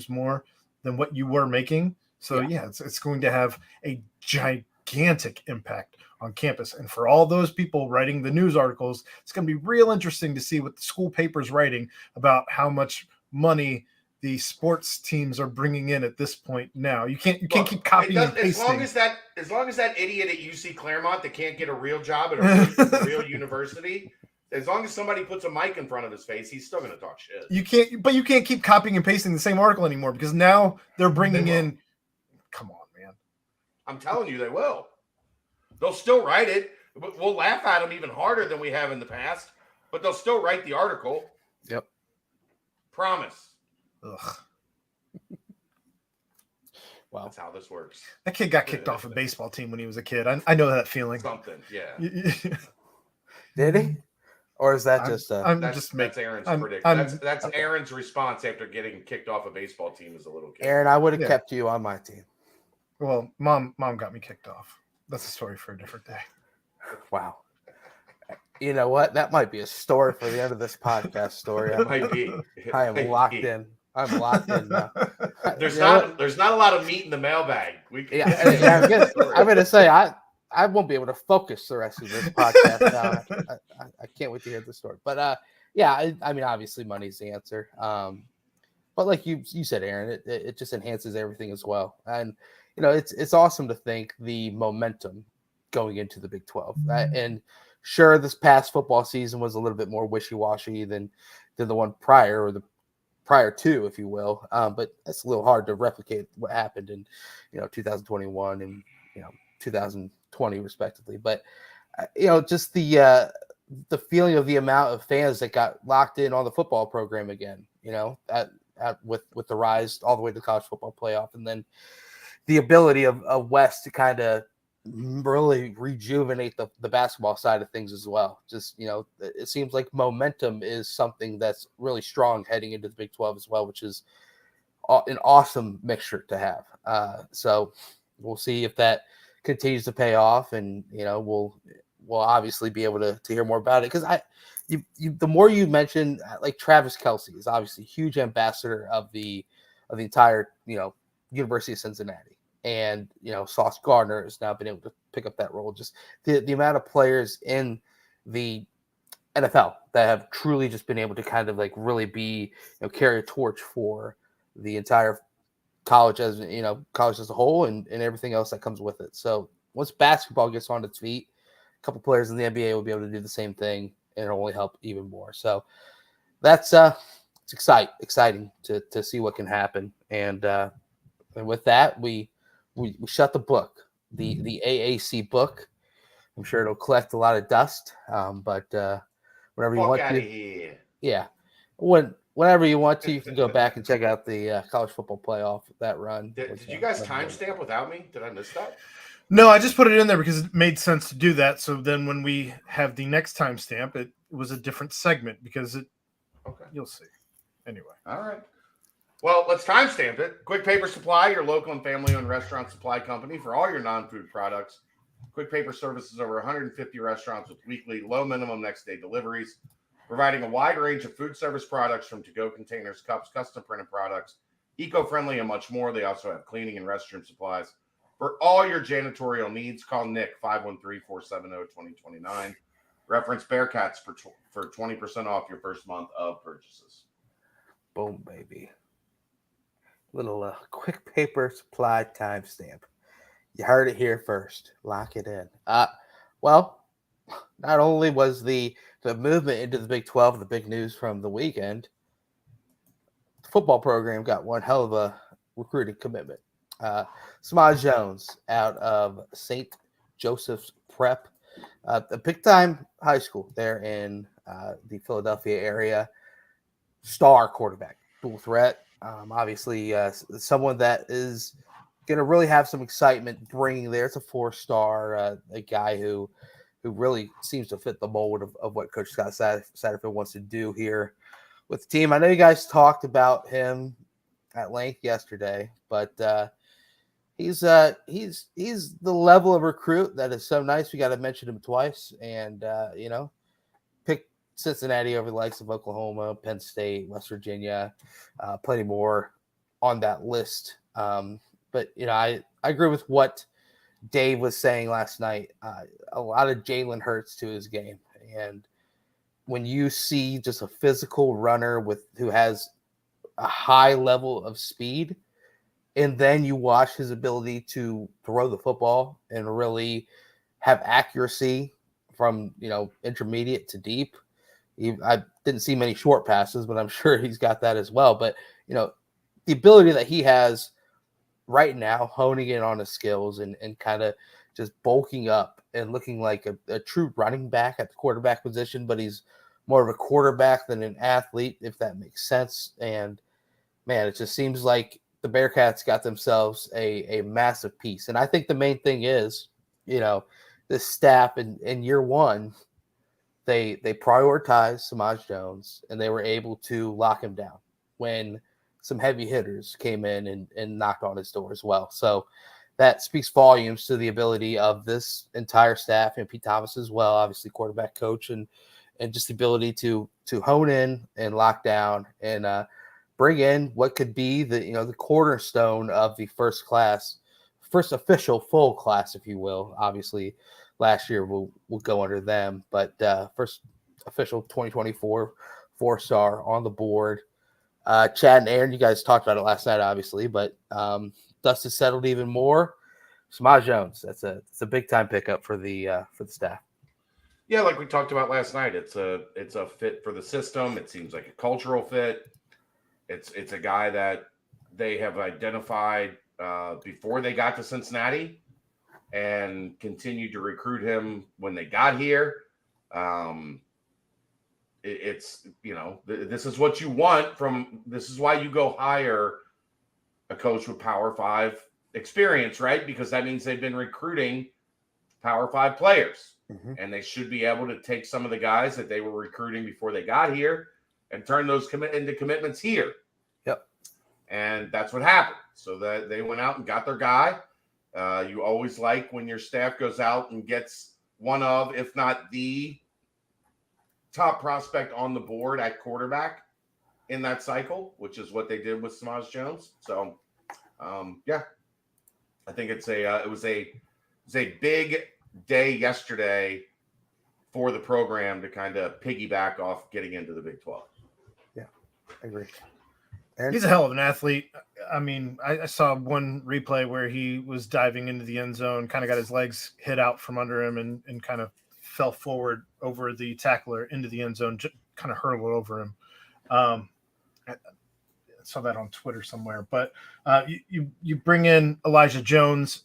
more than what you were making. So it's going to have a gigantic impact on campus. And for all those people writing the news articles, it's going to be real interesting to see what the school paper's writing about how much money the sports teams are bringing in at this point now. You can't keep copying and pasting. As long as that idiot at UC Claremont that can't get a real job at a real university, as long as somebody puts a mic in front of his face, he's still going to talk shit. You can't keep copying and pasting the same article anymore, because now they're bringing in. Come on, man! I'm telling you, they will. They'll still write it. We'll laugh at them even harder than we have in the past, but they'll still write the article. Yep. Promise. Ugh. Wow. That's how this works. That kid got kicked off a baseball team when he was a kid. I know that feeling. Something, yeah. Did he? Or is that that's Aaron's prediction. That's okay. Aaron's response after getting kicked off a baseball team as a little kid. Aaron, I would have kept you on my team. Well, mom got me kicked off. That's a story for a different day. Wow. You know what? That might be a story for the end of this podcast story. It might be. I am locked in. I'm locked in now. There's not a lot of meat in the mailbag. I'm gonna say I won't be able to focus the rest of this podcast now. I can't wait to hear the story. But yeah, I mean, obviously money's the answer. But like you said, Aaron, it just enhances everything as well. And you know, it's awesome to think the momentum going into the Big 12. And sure, this past football season was a little bit more wishy-washy than the one prior, or the prior to, if you will. But it's a little hard to replicate what happened in 2021 and 2020 respectively. But just the feeling of the amount of fans that got locked in on the football program again, with the rise all the way to the college football playoff, and then the ability of West to kind of really rejuvenate the basketball side of things as well. Just, it seems like momentum is something that's really strong heading into the Big 12 as well, which is an awesome mixture to have. So we'll see if that continues to pay off, and, we'll obviously be able to hear more about it. Cause the more you mention, like, Travis Kelce is obviously a huge ambassador of the entire, University of Cincinnati. And, Sauce Gardner has now been able to pick up that role. Just the amount of players in the NFL that have truly just been able to kind of like really be, carry a torch for the entire college as a whole, and everything else that comes with it. So once basketball gets on its feet, a couple players in the NBA will be able to do the same thing, and it'll only help even more. So that's it's exciting to see what can happen. And with that, we shut the book, the AAC book. I'm sure it'll collect a lot of dust, but whenever you want to, here. Yeah, whenever you want to, you can go back and check out the college football playoff, that run. Did you guys timestamp without me? Did I miss that? No, I just put it in there because it made sense to do that. So then when we have the next timestamp, it was a different segment because you'll see. Anyway. All right. Well, let's timestamp it. Quick Paper Supply, your local and family-owned restaurant supply company for all your non-food products. Quick Paper services over 150 restaurants with weekly low minimum next day deliveries, providing a wide range of food service products from to-go containers, cups, custom printed products, eco-friendly, and much more. They also have cleaning and restroom supplies. For all your janitorial needs, call Nick 513-470-2029. Reference Bearcats for 20% off your first month of purchases. Boom, baby. Little Quick Paper Supply timestamp. You heard it here first. Lock it in. Well, not only was the movement into the Big 12 the big news from the weekend, the football program got one hell of a recruiting commitment. Samaj Jones out of St. Joseph's Prep, a big-time high school there in the Philadelphia area. Star quarterback, dual threat. Obviously, someone that is going to really have some excitement bringing there. It's a 4-star, a guy who really seems to fit the mold of what Coach Scott Satterfield wants to do here with the team. I know you guys talked about him at length yesterday, but he's the level of recruit that is so nice. We got to mention him twice, and pick Cincinnati over the likes of Oklahoma, Penn State, West Virginia, plenty more on that list. But I agree with what Dave was saying last night. A lot of Jalen Hurts to his game, and when you see just a physical runner who has a high level of speed, and then you watch his ability to throw the football and really have accuracy from intermediate to deep. I didn't see many short passes, but I'm sure he's got that as well. But the ability that he has right now, honing in on his skills and kind of just bulking up and looking like a true running back at the quarterback position, but he's more of a quarterback than an athlete, if that makes sense. And man, it just seems like the Bearcats got themselves a massive piece. And I think the main thing is, this staff in year one, they prioritized Samaj Jones, and they were able to lock him down when some heavy hitters came in and knocked on his door as well. So that speaks volumes to the ability of this entire staff, and Pete Thomas as well, obviously quarterback coach, and just the ability to hone in and lock down and bring in what could be the cornerstone of the first official full class, if you will. Obviously, last year will go under them, but first official 2024 4-star on the board. Chad and Aaron, you guys talked about it last night, obviously, but dust has settled even more. Samaj Jones, it's a big time pickup for the staff. Yeah, like we talked about last night, it's a fit for the system. It seems like a cultural fit. It's a guy that they have identified before they got to Cincinnati and continued to recruit him when they got here. It's this is what you want this is why you go hire a coach with Power 5 experience, right? Because that means they've been recruiting Power 5 players. Mm-hmm. And they should be able to take some of the guys that they were recruiting before they got here and turn those into commitments here. Yep. And that's what happened. So that they went out and got their guy. You always like when your staff goes out and gets one of, if not the top prospect on the board at quarterback in that cycle, which is what they did with Samaj Jones. So, yeah, I think it was a big day yesterday for the program to kind of piggyback off getting into the Big 12. Yeah, I agree. He's a hell of an athlete. I mean, I saw one replay where he was diving into the end zone, kind of got his legs hit out from under him and kind of fell forward over the tackler into the end zone, kind of hurled over him. I saw that on Twitter somewhere. But you bring in Elijah Jones,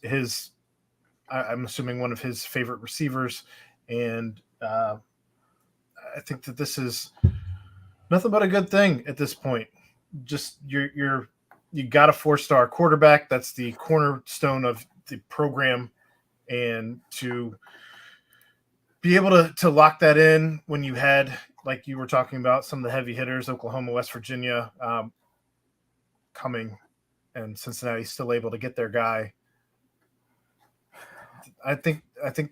I'm assuming one of his favorite receivers, and I think that this is nothing but a good thing at this point. Just you got a 4-star quarterback. That's the cornerstone of the program, and to be able to lock that in when you had, like you were talking about, some of the heavy hitters, Oklahoma, West Virginia, coming, and Cincinnati still able to get their guy. I think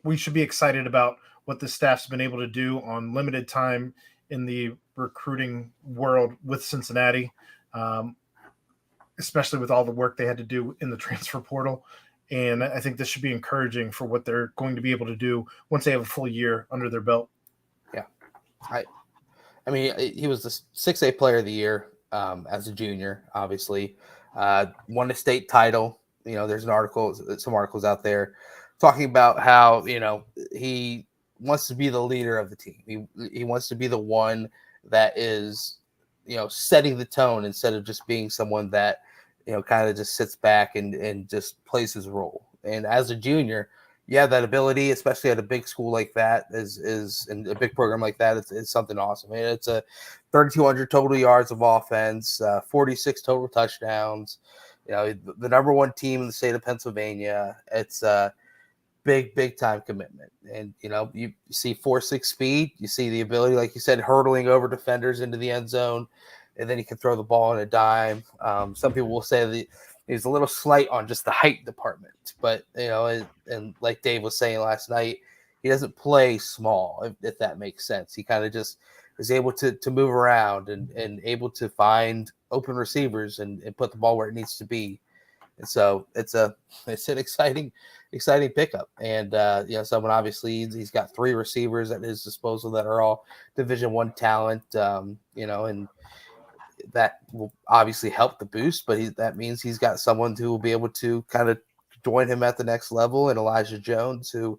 we should be excited about what the staff's been able to do on limited time in the recruiting world with Cincinnati, especially with all the work they had to do in the transfer portal. And I think this should be encouraging for what they're going to be able to do once they have a full year under their belt. Yeah. I mean, he was the 6A player of the year as a junior, obviously. Won a state title. There's some articles out there talking about how, he wants to be the leader of the team. He wants to be the one that is, setting the tone instead of just being someone that, kind of just sits back and just plays his role. And as a junior, you have that ability, especially at a big school like that, is in a big program like that. It's something awesome. I mean, it's a 3,200 total yards of offense, 46 total touchdowns. The number one team in the state of Pennsylvania. It's a big time commitment. And you see 4.6 speed. You see the ability, like you said, hurdling over defenders into the end zone, and then he can throw the ball on a dime. Some people will say that he's a little slight on just the height department, but and like Dave was saying last night, he doesn't play small, if that makes sense. He kind of just is able to move around and able to find open receivers and put the ball where it needs to be. And so it's an exciting pickup. And someone, obviously, he's got 3 receivers at his disposal that are all Division I talent. And that will obviously help the boost, but that means he's got someone who will be able to kind of join him at the next level. And Elijah Jones, who,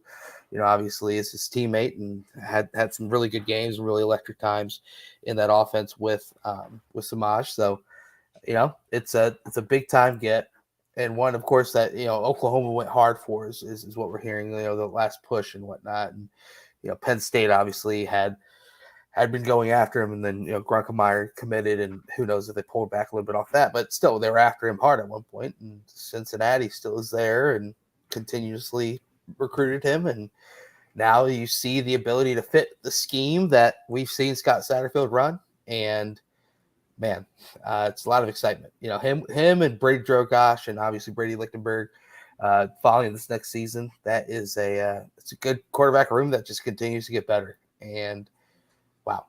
obviously is his teammate and had some really good games and really electric times in that offense with Samaj. So, it's a big time get. And one, of course, that, Oklahoma went hard for is what we're hearing, the last push and whatnot. And, Penn State obviously had been going after him, and then, Grunkemeyer committed, and who knows if they pulled back a little bit off that, but still they were after him hard at one point, and Cincinnati still is there and continuously recruited him. And now you see the ability to fit the scheme that we've seen Scott Satterfield run. And man, it's a lot of excitement. Him and Brady Drogosh and obviously Brady Lichtenberg following this next season. That is it's a good quarterback room that just continues to get better. And wow,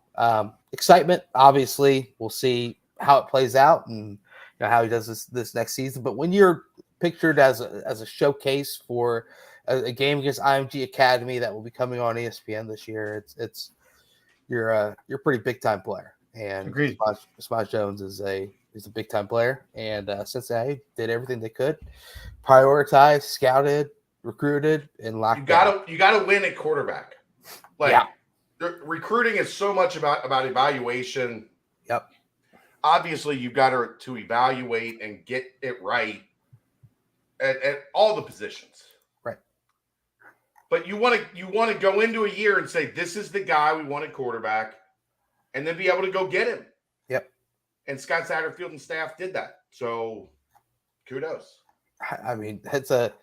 excitement. Obviously, we'll see how it plays out and how he does this next season. But when you're pictured as a showcase for a game against IMG Academy that will be coming on ESPN this year, you're a pretty big time player. And Smosh Jones is a big time player, and Cincinnati did everything they could, prioritized, scouted, recruited, and locked. You gotta win at quarterback. Recruiting is so much about evaluation. Yep. Obviously, you've got to evaluate and get it right at all the positions. Right. But you want to go into a year and say, this is the guy we want at quarterback, and then be able to go get him. Yep. And Scott Satterfield and staff did that. So kudos. I mean, it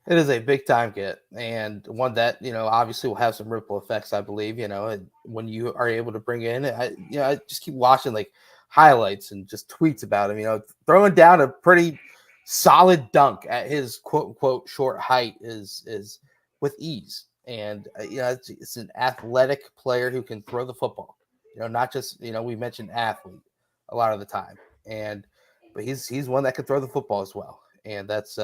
is a big time get, and one that obviously will have some ripple effects. I believe when you are able to bring in, I just keep watching like highlights and just tweets about him. Throwing down a pretty solid dunk at his quote unquote short height is with ease, and it's an athletic player who can throw the football. Not just we mentioned athlete a lot of the time, but he's one that can throw the football as well, and that's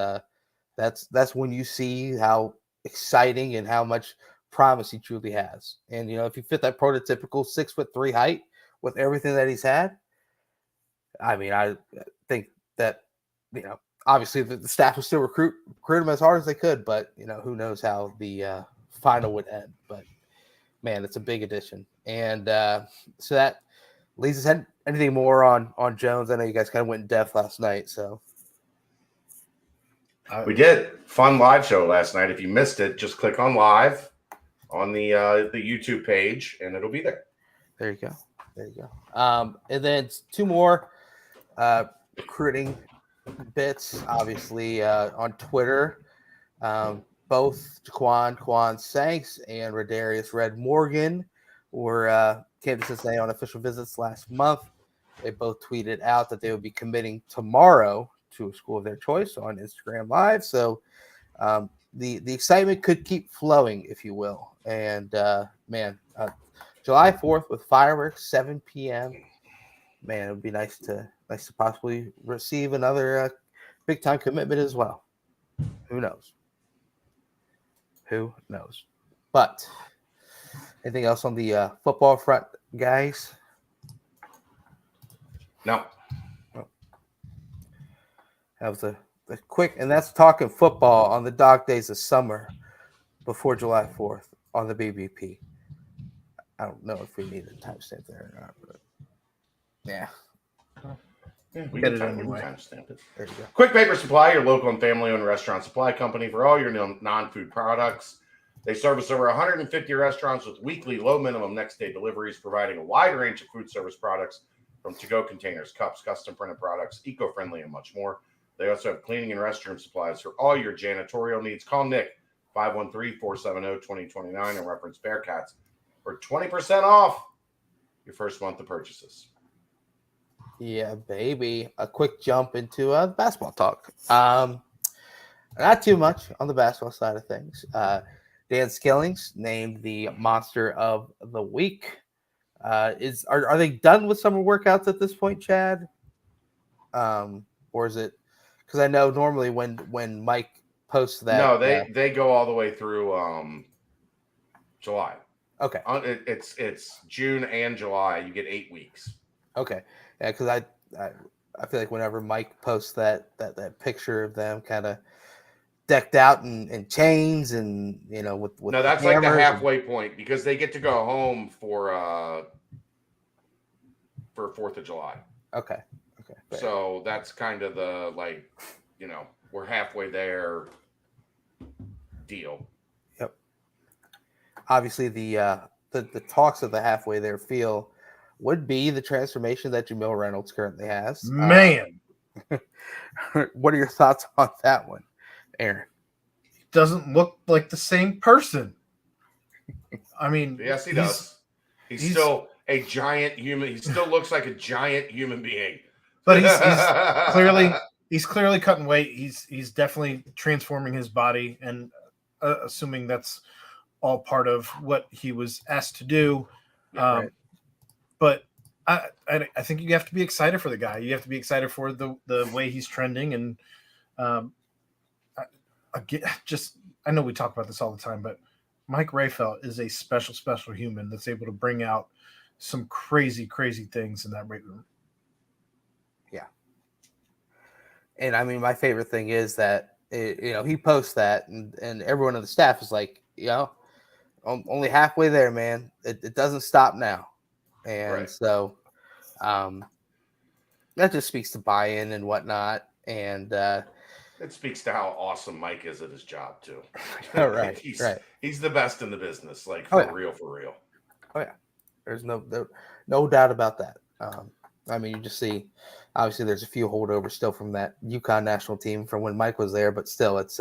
when you see how exciting and how much promise he truly has. And if you fit that prototypical 6'3" height with everything that he's had, I mean, I think that obviously the staff will still recruit him as hard as they could, but who knows how the final would end. But man, it's a big addition, and so that leads us. Anything more on Jones? I know you guys kind of went in depth last night, so. We did fun live show last night. If you missed it, just click on live on the YouTube page, and it'll be there. There you go. And then two more recruiting bits, obviously on Twitter. Both Quan Sanks and Radarius Red Morgan came to Cincinnati on official visits last month. They both tweeted out that they would be committing tomorrow to a school of their choice on Instagram Live. So the excitement could keep flowing, if you will. And July 4th with fireworks, 7 p.m. Man, it would be nice to possibly receive another big time commitment as well. Who knows? But anything else on the football front, guys? No. That was a quick, and that's talking football on the dog days of summer before July 4th on the BBP. I don't know if we need a timestamp there or not, but yeah. We get it anyway. There you go. Quick Paper Supply, your local and family-owned restaurant supply company for all your non-food products. They service over 150 restaurants with weekly low minimum next day deliveries, providing a wide range of food service products from to-go containers, cups, custom printed products, eco-friendly, and much more. They also have cleaning and restroom supplies for all your janitorial needs. Call Nick, 513-470-2029, and reference Bearcats for 20% off your first month of purchases. Yeah, baby. A quick jump into basketball talk. Not too much on the basketball side of things. Dan Skillings named the Monster of the Week. Are they done with summer workouts at this point, Chad? Or is it? Because I know normally when Mike posts that. No, they go all the way through July. Okay. It's June and July. You get 8 weeks. Okay. Yeah, because I feel like whenever Mike posts that picture of them kind of decked out in chains and with no, that's like the halfway point because they get to go home for 4th of July. Okay. Fair. So that's kind of the we're halfway there deal. Yep. Obviously, the talks of the halfway there feel would be the transformation that Jamil Reynolds currently has. Man, what are your thoughts on that one, Aaron? He doesn't look like the same person. I mean, yes, he does. He's still a giant human. He still looks like a giant human being. But he's clearly He's clearly cutting weight. He's definitely transforming his body, and assuming that's all part of what he was asked to do. Right. But I think you have to be excited for the guy. You have to be excited for the way he's trending, and I know we talk about this all the time, but Mike Rayfeld is a special human that's able to bring out some crazy things in that weight room. Yeah. And I mean, my favorite thing is that he posts that, and everyone on the staff is like, only halfway there, man. It doesn't stop now, and so that just speaks to buy-in and whatnot, and it speaks to how awesome Mike is at his job too. Right, he's the best in the business, like for real. Oh yeah, there's no doubt about that. I mean, you just see, obviously, there's a few holdovers still from that UConn national team from when Mike was there, but still, it's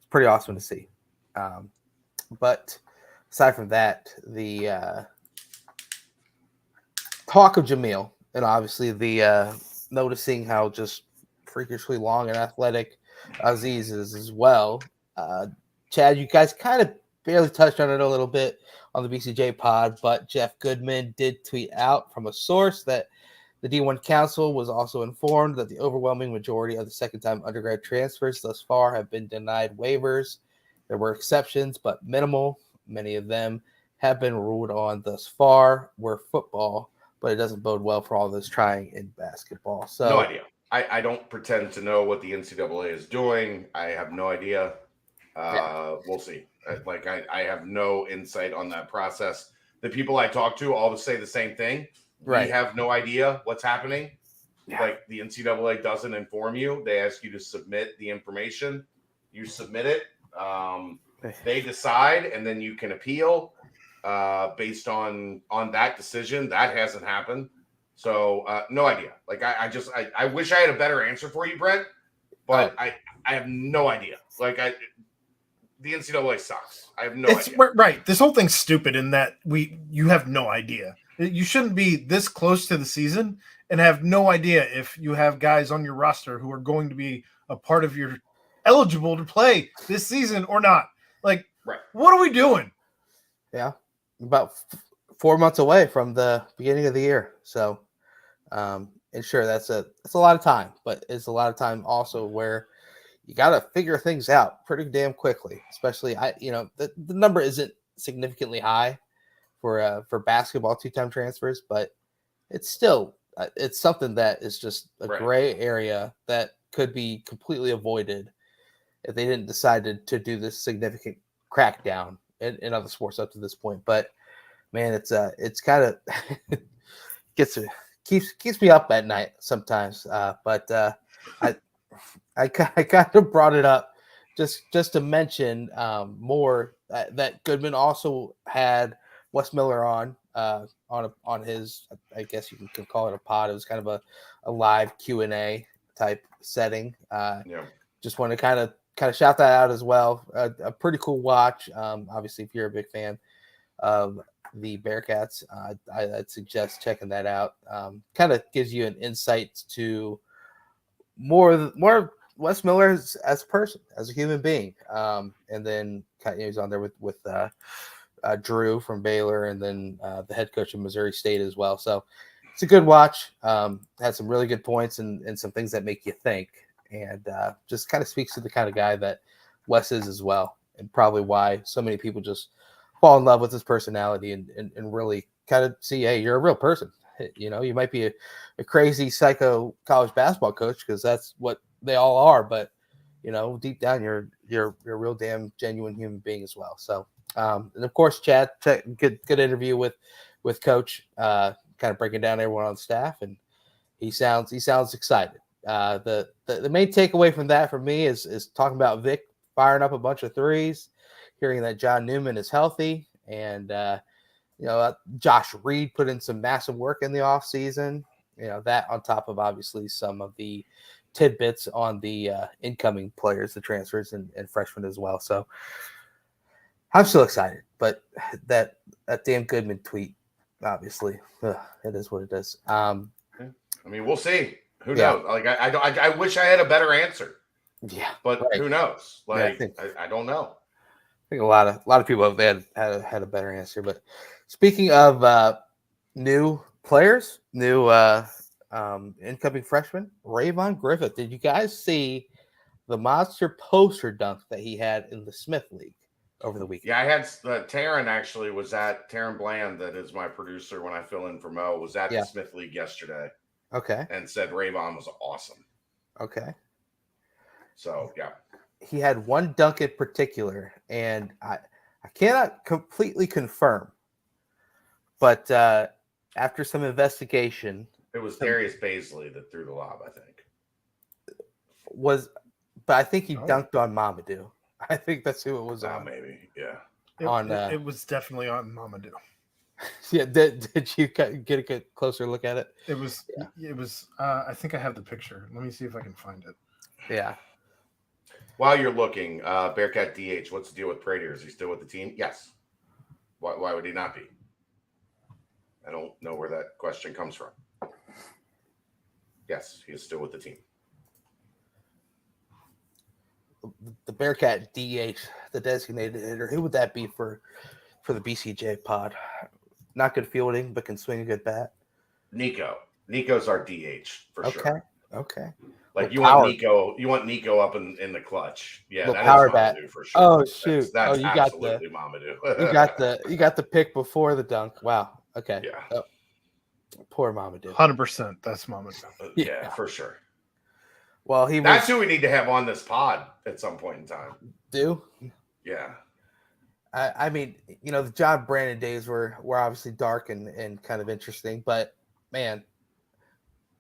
pretty awesome to see. But aside from that, the talk of Jamil, and obviously the noticing how just freakishly long and athletic Aziz is as well. Chad, you guys kind of barely touched on it a little bit on the BCJ pod, but Jeff Goodman did tweet out from a source that the D1 Council was also informed that the overwhelming majority of the second-time undergrad transfers thus far have been denied waivers. There were exceptions, but minimal. Many of them have been ruled on thus far. Were football, but it doesn't bode well for all those trying in basketball. So no idea. I don't pretend to know what the NCAA is doing. I have no idea. We'll see. I have no insight on that process. The people I talk to all say the same thing. We have no idea what's happening. Yeah. Like the NCAA doesn't inform you. They ask you to submit the information. You submit it. They decide, and then you can appeal based on that decision. That hasn't happened. So no idea. Like I wish I had a better answer for you, Brent, but I have no idea. Like the NCAA sucks. I have no idea. Right. This whole thing's stupid in that you have no idea. You shouldn't be this close to the season and have no idea if you have guys on your roster who are going to be a part of your eligible to play this season or not. Like, what are we doing? Yeah. About 4 months away from the beginning of the year. So, and sure, that's a lot of time, but it's a lot of time also where you got to figure things out pretty damn quickly, especially the number isn't significantly high for basketball 2-time transfers, but it's still it's something that is just a gray area that could be completely avoided if they didn't decide to do this significant crackdown in other sports up to this point. But man, it's kind of keeps me up at night sometimes. But I kind of brought it up just to mention more that Goodman also had Wes Miller on his, I guess you can call it a pod. It was kind of a live Q&A type setting. Just want to kind of shout that out as well. A pretty cool watch. Obviously, if you're a big fan of the Bearcats, I'd suggest checking that out. Kind of gives you an insight to more Wes Miller as a person, as a human being. And then he's on there with Drew from Baylor, and then the head coach of Missouri State as well. So it's a good watch. Had some really good points and some things that make you think, and just kind of speaks to the kind of guy that Wes is as well, and probably why so many people just fall in love with his personality and really kind of see, hey, you're a real person. You might be a crazy psycho college basketball coach, because that's what they all are, but deep down you're a real damn genuine human being as well. So and of course, Chad, good interview with Coach, kind of breaking down everyone on staff, and he sounds excited. The main takeaway from that for me is talking about Vic firing up a bunch of threes, hearing that John Newman is healthy, and Josh Reed put in some massive work in the offseason. That on top of obviously some of the tidbits on the incoming players, the transfers and freshmen as well. So I'm still excited, but that damn Goodman tweet, obviously, it is what it is. I mean, we'll see. Who knows? Like I wish I had a better answer. Yeah, but who knows? Like I don't know. I think a lot of people have had a better answer. But speaking of new players, new incoming freshmen, Rayvon Griffith. Did you guys see the monster poster dunk that he had in the Smith League over the weekend? Yeah, I had Taryn actually was at Taryn Bland, that is my producer when I fill in for Mo, was at the Smith League yesterday. Okay. And said Rayvon was awesome. Okay. So yeah. He had one dunk in particular, and I cannot completely confirm, but after some investigation, it was Darius Baisley that threw the lob, I think. But I think he dunked on Mamadou. I think that's who it was on. Maybe, yeah. It was definitely on Mamadou. Yeah, did you get a closer look at it? It was. I think I have the picture. Let me see if I can find it. Yeah. While you're looking, Bearcat DH, what's the deal with Prater? Is he still with the team? Yes. Why would he not be? I don't know where that question comes from. Yes, he is still with the team. The Bearcat DH, the designated hitter, who would that be for the BCJ pod? Not good fielding, but can swing a good bat. Nico. Nico's our DH for sure. Okay. Like you want Nico up in the clutch. Yeah, that is Mamadou for sure. Oh shoot! That's absolutely Mamadou. you got the pick before the dunk. Wow. Okay. Yeah. Oh, poor Mamadou. 100%. That's Mamadou. Yeah, for sure. Well, that's who we need to have on this pod at some point in time. Yeah. I mean, the John Brandon days were obviously dark and kind of interesting, but man,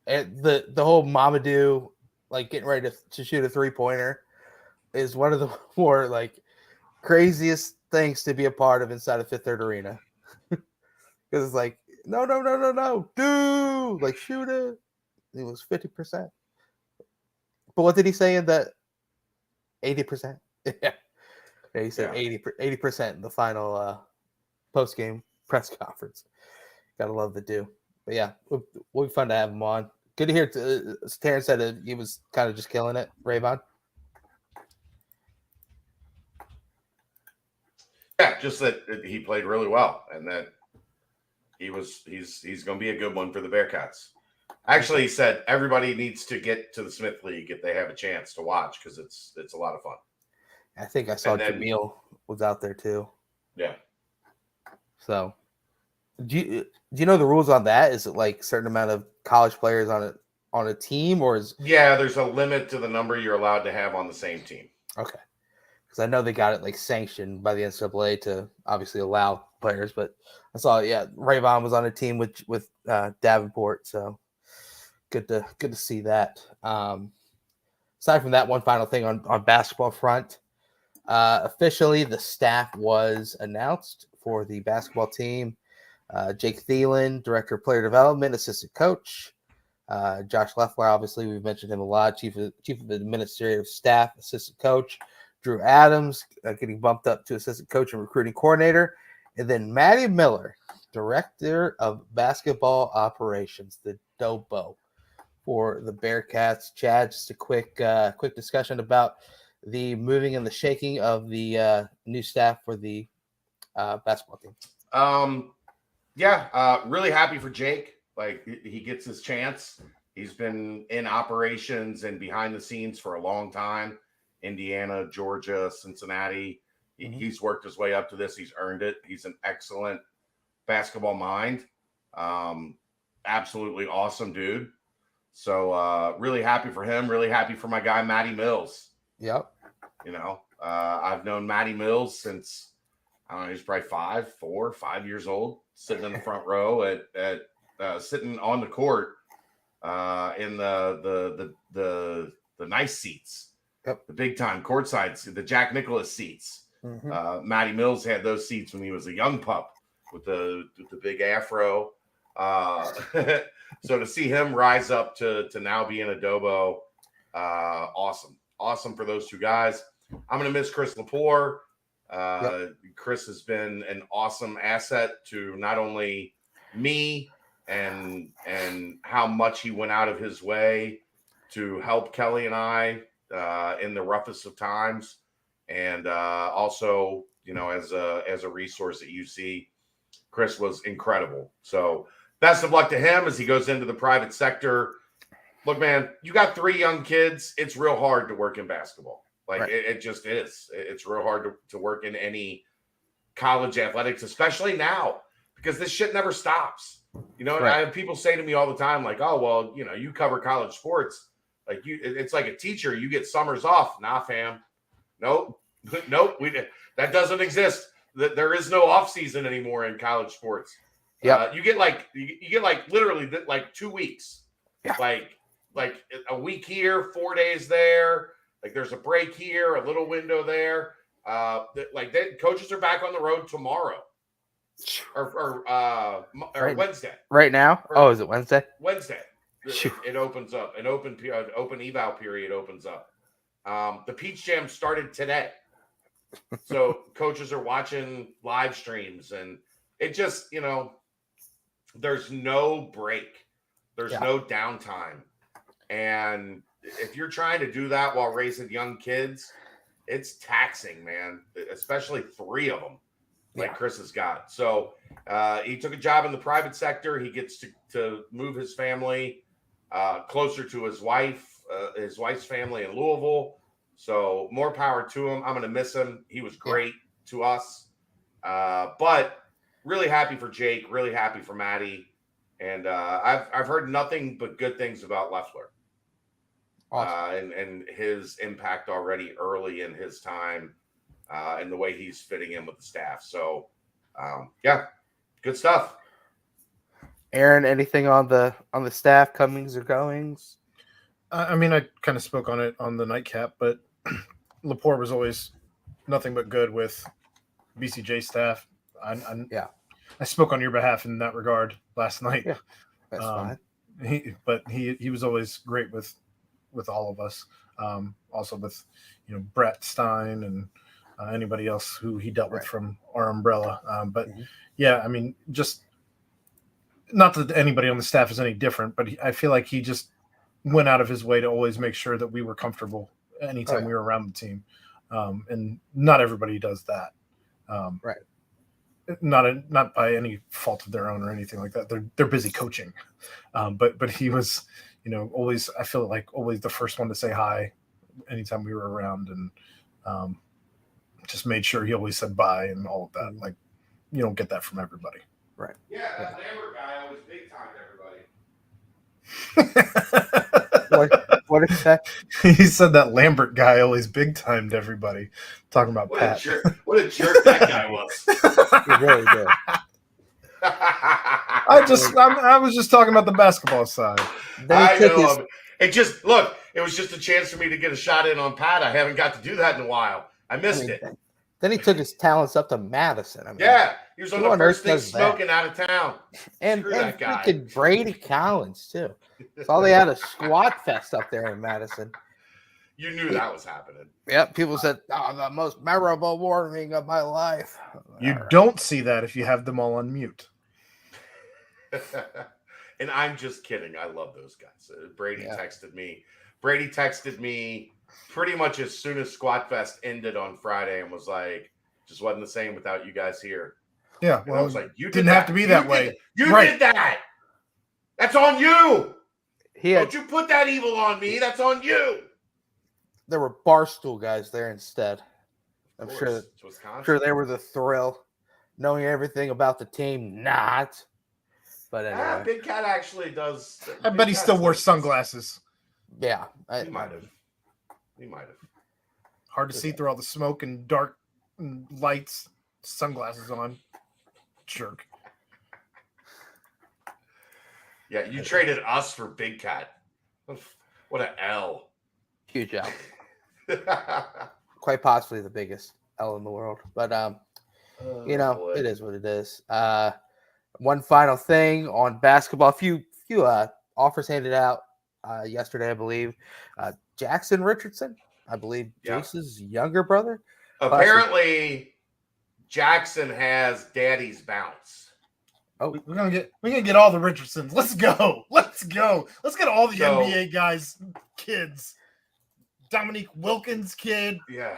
the whole Mamadou like getting ready to shoot a 3-pointer is one of the more like craziest things to be a part of inside of Fifth Third Arena. Because it's like, no, dude, like shoot it. It was 50%. But what did he say in that 80%? Yeah. He said 80% in the final post-game press conference. Gotta love the do. But yeah, we'll be fun to have him on. Good to hear. Taryn said that he was kind of just killing it, Rayvon. Yeah, just that he played really well, and that he's going to be a good one for the Bearcats. Actually, he said everybody needs to get to the Smith League if they have a chance to watch, because it's a lot of fun. I think I saw Jamil was out there too. Yeah. So, do you know the rules on that? Is it like a certain amount of college players on a team, or is? Yeah, there's a limit to the number you're allowed to have on the same team. Okay, because I know they got it like sanctioned by the NCAA to obviously allow players, but I saw Rayvon was on a team with Davenport, so good to see that. Aside from that, one final thing on basketball front. Officially, the staff was announced for the basketball team. Jake Thielen, Director of Player Development, Assistant Coach. Josh Leffler, obviously, we've mentioned him a lot. Chief of Administrative Staff, Assistant Coach. Drew Adams, getting bumped up to Assistant Coach and Recruiting Coordinator. And then Maddie Miller, Director of Basketball Operations, the Dobo for the Bearcats. Chad, just a quick discussion about the moving and the shaking of the new staff for the basketball team. Really happy for Jake. Like, he gets his chance. He's been in operations and behind the scenes for a long time. Indiana, Georgia, Cincinnati. He's worked his way up to this. He's earned it. He's an excellent basketball mind. Absolutely awesome dude. So really happy for him. Really happy for my guy, Matty Mills. Yep. I've known Matty Mills since, I don't know, he's probably 5 years old, sitting in the front row at sitting on the court in the nice seats. Yep. The big time courtside, the Jack Nicklaus seats. Matty Mills had those seats when he was a young pup with the big afro. So to see him rise up to now be an Adobo, awesome for those two guys. I'm going to miss Chris Lepore. Chris has been an awesome asset to not only me and how much he went out of his way to help Kelly and I in the roughest of times, and also, as a resource at UC, Chris was incredible. So best of luck to him as he goes into the private sector. Look, man, you got 3 young kids. It's real hard to work in basketball. Like, right. It just is. It's real hard to work in any college athletics, especially now, because this shit never stops. Right. I have people say to me all the time, like, oh, well, you cover college sports. Like, it's like a teacher. You get summers off. Nah, fam. Nope. That doesn't exist. There is no off season anymore in college sports. Yeah. You get literally like 2 weeks. Yeah. Like a week here, 4 days there. Like, there's a break here, a little window there. Coaches are back on the road tomorrow or Wednesday. Right now? Is it Wednesday? Wednesday. It opens up. An open eval period opens up. The Peach Jam started today. So coaches are watching live streams, and it just, there's no break. There's no downtime. And if you're trying to do that while raising young kids, it's taxing, man, especially 3 of them like Chris has got. So he took a job in the private sector. He gets to move his family closer to his wife's family in Louisville. So more power to him. I'm going to miss him. He was great to us. But really happy for Jake, really happy for Maddie. And I've heard nothing but good things about Loeffler. Awesome. And his impact already early in his time and the way he's fitting in with the staff. So, good stuff. Aaron, anything on the staff, comings or goings? I mean, I kind of spoke on it on the nightcap, but Laporte was always nothing but good with BCJ staff. I spoke on your behalf in that regard last night. Yeah, that's fine. He was always great with all of us. Also with Brett Stein and anybody else who he dealt with from our umbrella. I mean, just not that anybody on the staff is any different, but I feel like he just went out of his way to always make sure that we were comfortable anytime we were around the team. And not everybody does that. Right. Not by any fault of their own or anything like that. They're busy coaching. But he was, always, I feel like always the first one to say hi anytime we were around, and just made sure he always said bye and all of that. Like, you don't get that from everybody. Right. Yeah, that Lambert guy always big time everybody. What is that? He said that Lambert guy always big timed everybody. Talking about Pat. What a jerk that guy was. He really did. I was just talking about the basketball side. I know. It was just a chance for me to get a shot in on Pat. I haven't got to do that in a while. I missed it. Then he took his talents up to Madison. He was on the first thing smoking out of town. And freaking Brady Collins, too. So they had a squat fest up there in Madison. You knew that was happening. Yep. People said, the most memorable morning of my life. You don't see that if you have them all on mute. And I'm just kidding. I love those guys. Brady texted me pretty much as soon as Squat Fest ended on Friday and was like, just wasn't the same without you guys here. Yeah. And I was like, you didn't have to be that way. You did that. That's on you. Don't you put that evil on me. That's on you. There were Barstool guys there instead. I'm sure they were the thrill, knowing everything about the team. Not. But anyway. Big Cat actually does. I bet he still wore sunglasses. Yeah. He might have. Hard to see through all the smoke and dark lights. Sunglasses on. Jerk. Yeah, you traded us for Big Cat. What an L. Huge L. Quite possibly the biggest L in the world. But, it is what it is. One final thing on basketball. A few offers handed out yesterday, I believe. Jackson Richardson, I believe Jace's younger brother. Apparently, Jackson has daddy's bounce. Oh, we're gonna get all the Richardsons. Let's go. Let's Let's go. Let's get all the NBA guys, kids. Dominique Wilkins' kid. Yeah.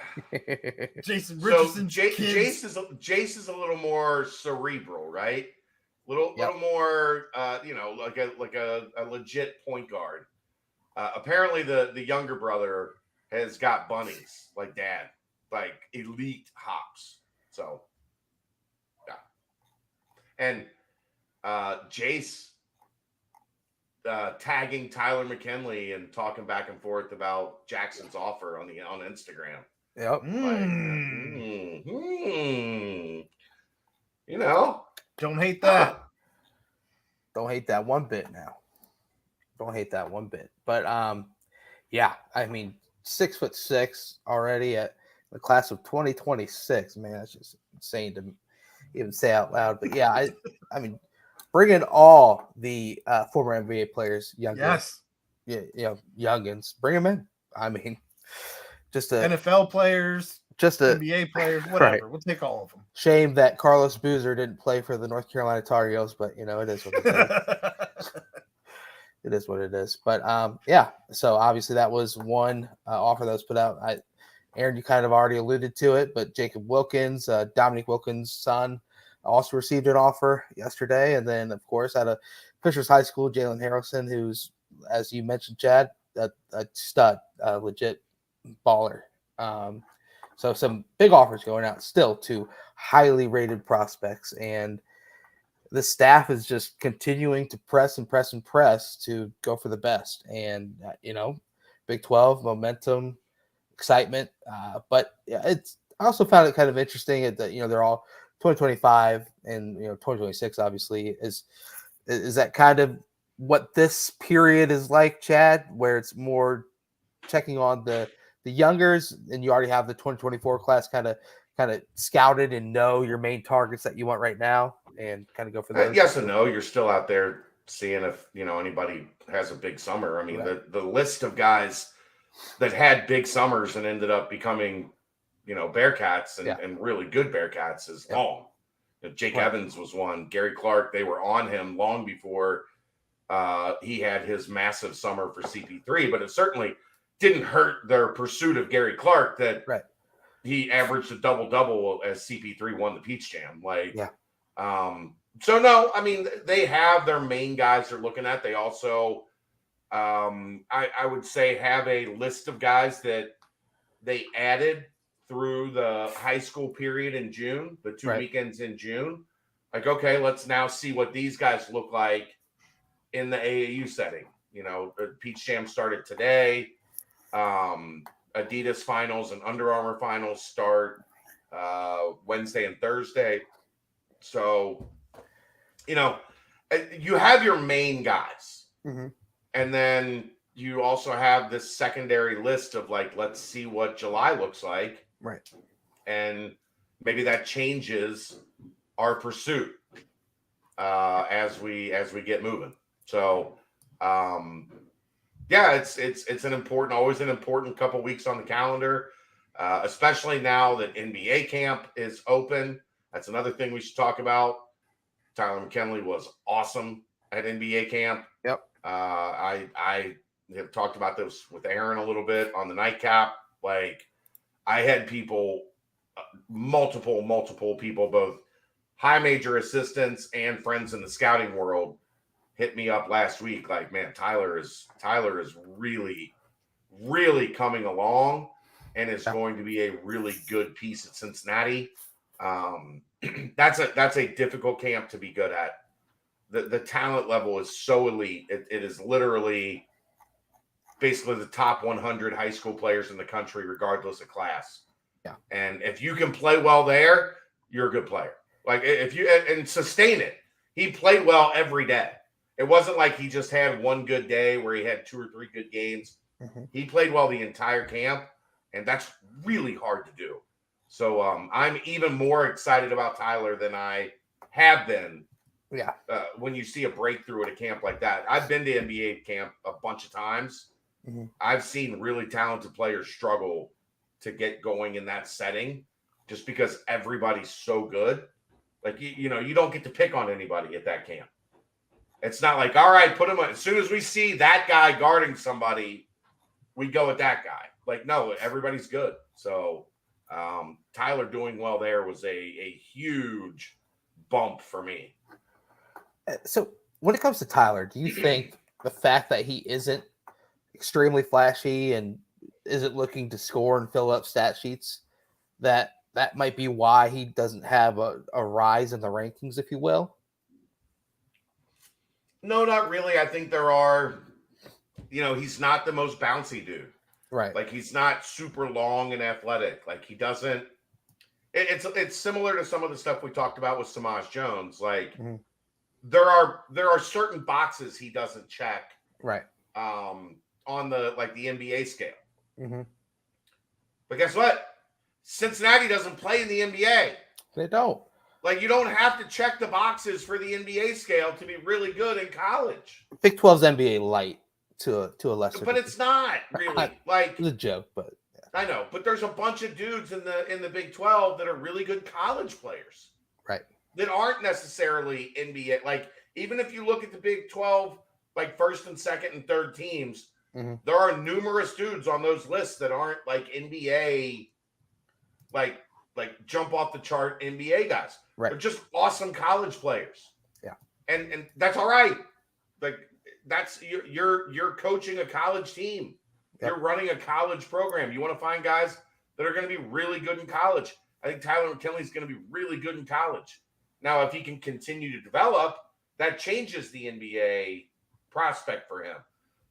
Jason Richardson's Jace is a little more cerebral, right? Little more, like a legit point guard. Apparently, the younger brother has got bunnies like dad, like elite hops. So, yeah. And Jace tagging Tyler McKinley and talking back and forth about Jackson's offer on Instagram. Yep. Don't hate that. Don't hate that one bit now. Don't hate that one bit. But yeah, I mean, 6'6" already at the class of 2026. Man, that's just insane to even say out loud. But yeah, I mean, bring in all the former NBA players, youngins, bring them in. I mean, just NFL players, NBA players, whatever. Right. We'll take all of them. Shame that Carlos Boozer didn't play for the North Carolina Tar Heels, but it is what it is. It is what it is. But yeah, so obviously that was one offer that was put out. Aaron, you kind of already alluded to it, but Jacob Wilkins, Dominique Wilkins' son, also received an offer yesterday. And then, of course, out of Fishers High School, Jalen Harrelson, who's, as you mentioned, Chad, a stud, legit baller. So some big offers going out still to highly rated prospects. And the staff is just continuing to press to go for the best. And, Big 12, momentum, excitement. But yeah, I also found it kind of interesting that, they're all 2025 and 2026 obviously is that kind of what this period is like, Chad, where it's more checking on the youngers, and you already have the 2024 class kind of scouted and know your main targets that you want right now and kind of go for those. Yes and no. You're still out there seeing if anybody has a big summer. I mean, right. the list of guys that had big summers and ended up becoming Bearcats and really good Bearcats is long. Jake Evans was one. Gary Clark, they were on him long before he had his massive summer for CP3, but it certainly didn't hurt their pursuit of Gary Clark that he averaged a double-double as CP3 won the Peach Jam. So no, I mean, they have their main guys they're looking at. They also, I would say, have a list of guys that they added through the high school period in June, the 2 weekends in June. Like, okay, let's now see what these guys look like in the AAU setting. The Peach Jam started today. Adidas finals and Under Armour finals start Wednesday and Thursday. So, you have your main guys. Mm-hmm. And then you also have this secondary list of let's see what July looks like. Right. And maybe that changes our pursuit as we get moving. So, it's always an important couple weeks on the calendar, especially now that NBA camp is open. That's another thing we should talk about. Tyler McKinley was awesome at NBA camp. Yep. I have talked about this with Aaron a little bit on the nightcap. I had people, multiple people, both high major assistants and friends in the scouting world, hit me up last week. Man, Tyler is really, really coming along and is going to be a really good piece at Cincinnati. That's a difficult camp to be good at. The talent level is so elite. It is literally basically the top 100 high school players in the country, regardless of class. Yeah. And if you can play well there, you're a good player. If you and sustain it, he played well every day. It wasn't like he just had one good day where he had 2 or 3 good games. Mm-hmm. He played well the entire camp, and that's really hard to do. So I'm even more excited about Tyler than I have been. Yeah. When you see a breakthrough at a camp like that. I've been to NBA camp a bunch of times. Mm-hmm. I've seen really talented players struggle to get going in that setting just because everybody's so good. You don't get to pick on anybody at that camp. It's not like, all right, put him on. As soon as we see that guy guarding somebody, we go with that guy. Like, no, everybody's good. So Tyler doing well there was a huge bump for me. So when it comes to Tyler, do you think the fact that he isn't extremely flashy and isn't looking to score and fill up stat sheets, that might be why he doesn't have a rise in the rankings, if you will? No, not really. I think there are, he's not the most bouncy dude. Right. Like, he's not super long and athletic. Like, he doesn't. It's similar to some of the stuff we talked about with Samaj Jones. Like, there are certain boxes he doesn't check. Right. On the NBA scale. Mm-hmm. But guess what? Cincinnati doesn't play in the NBA. They don't. Like, you don't have to check the boxes for the NBA scale to be really good in college. Big 12's NBA light to a lesser. But it's not really. Like, it's a joke, but yeah. I know. But there's a bunch of dudes in the Big 12 that are really good college players. Right. That aren't necessarily NBA. Like, even if you look at the Big 12, like first and second and third teams, there are numerous dudes on those lists that aren't like NBA, like jump off the chart NBA guys. Right. They're just awesome college players. Yeah. And that's all right. Like, that's you're coaching a college team. Yep. You're running a college program. You want to find guys that are going to be really good in college. I think Tyler McKinley's going to be really good in college. Now, if he can continue to develop, that changes the NBA prospect for him.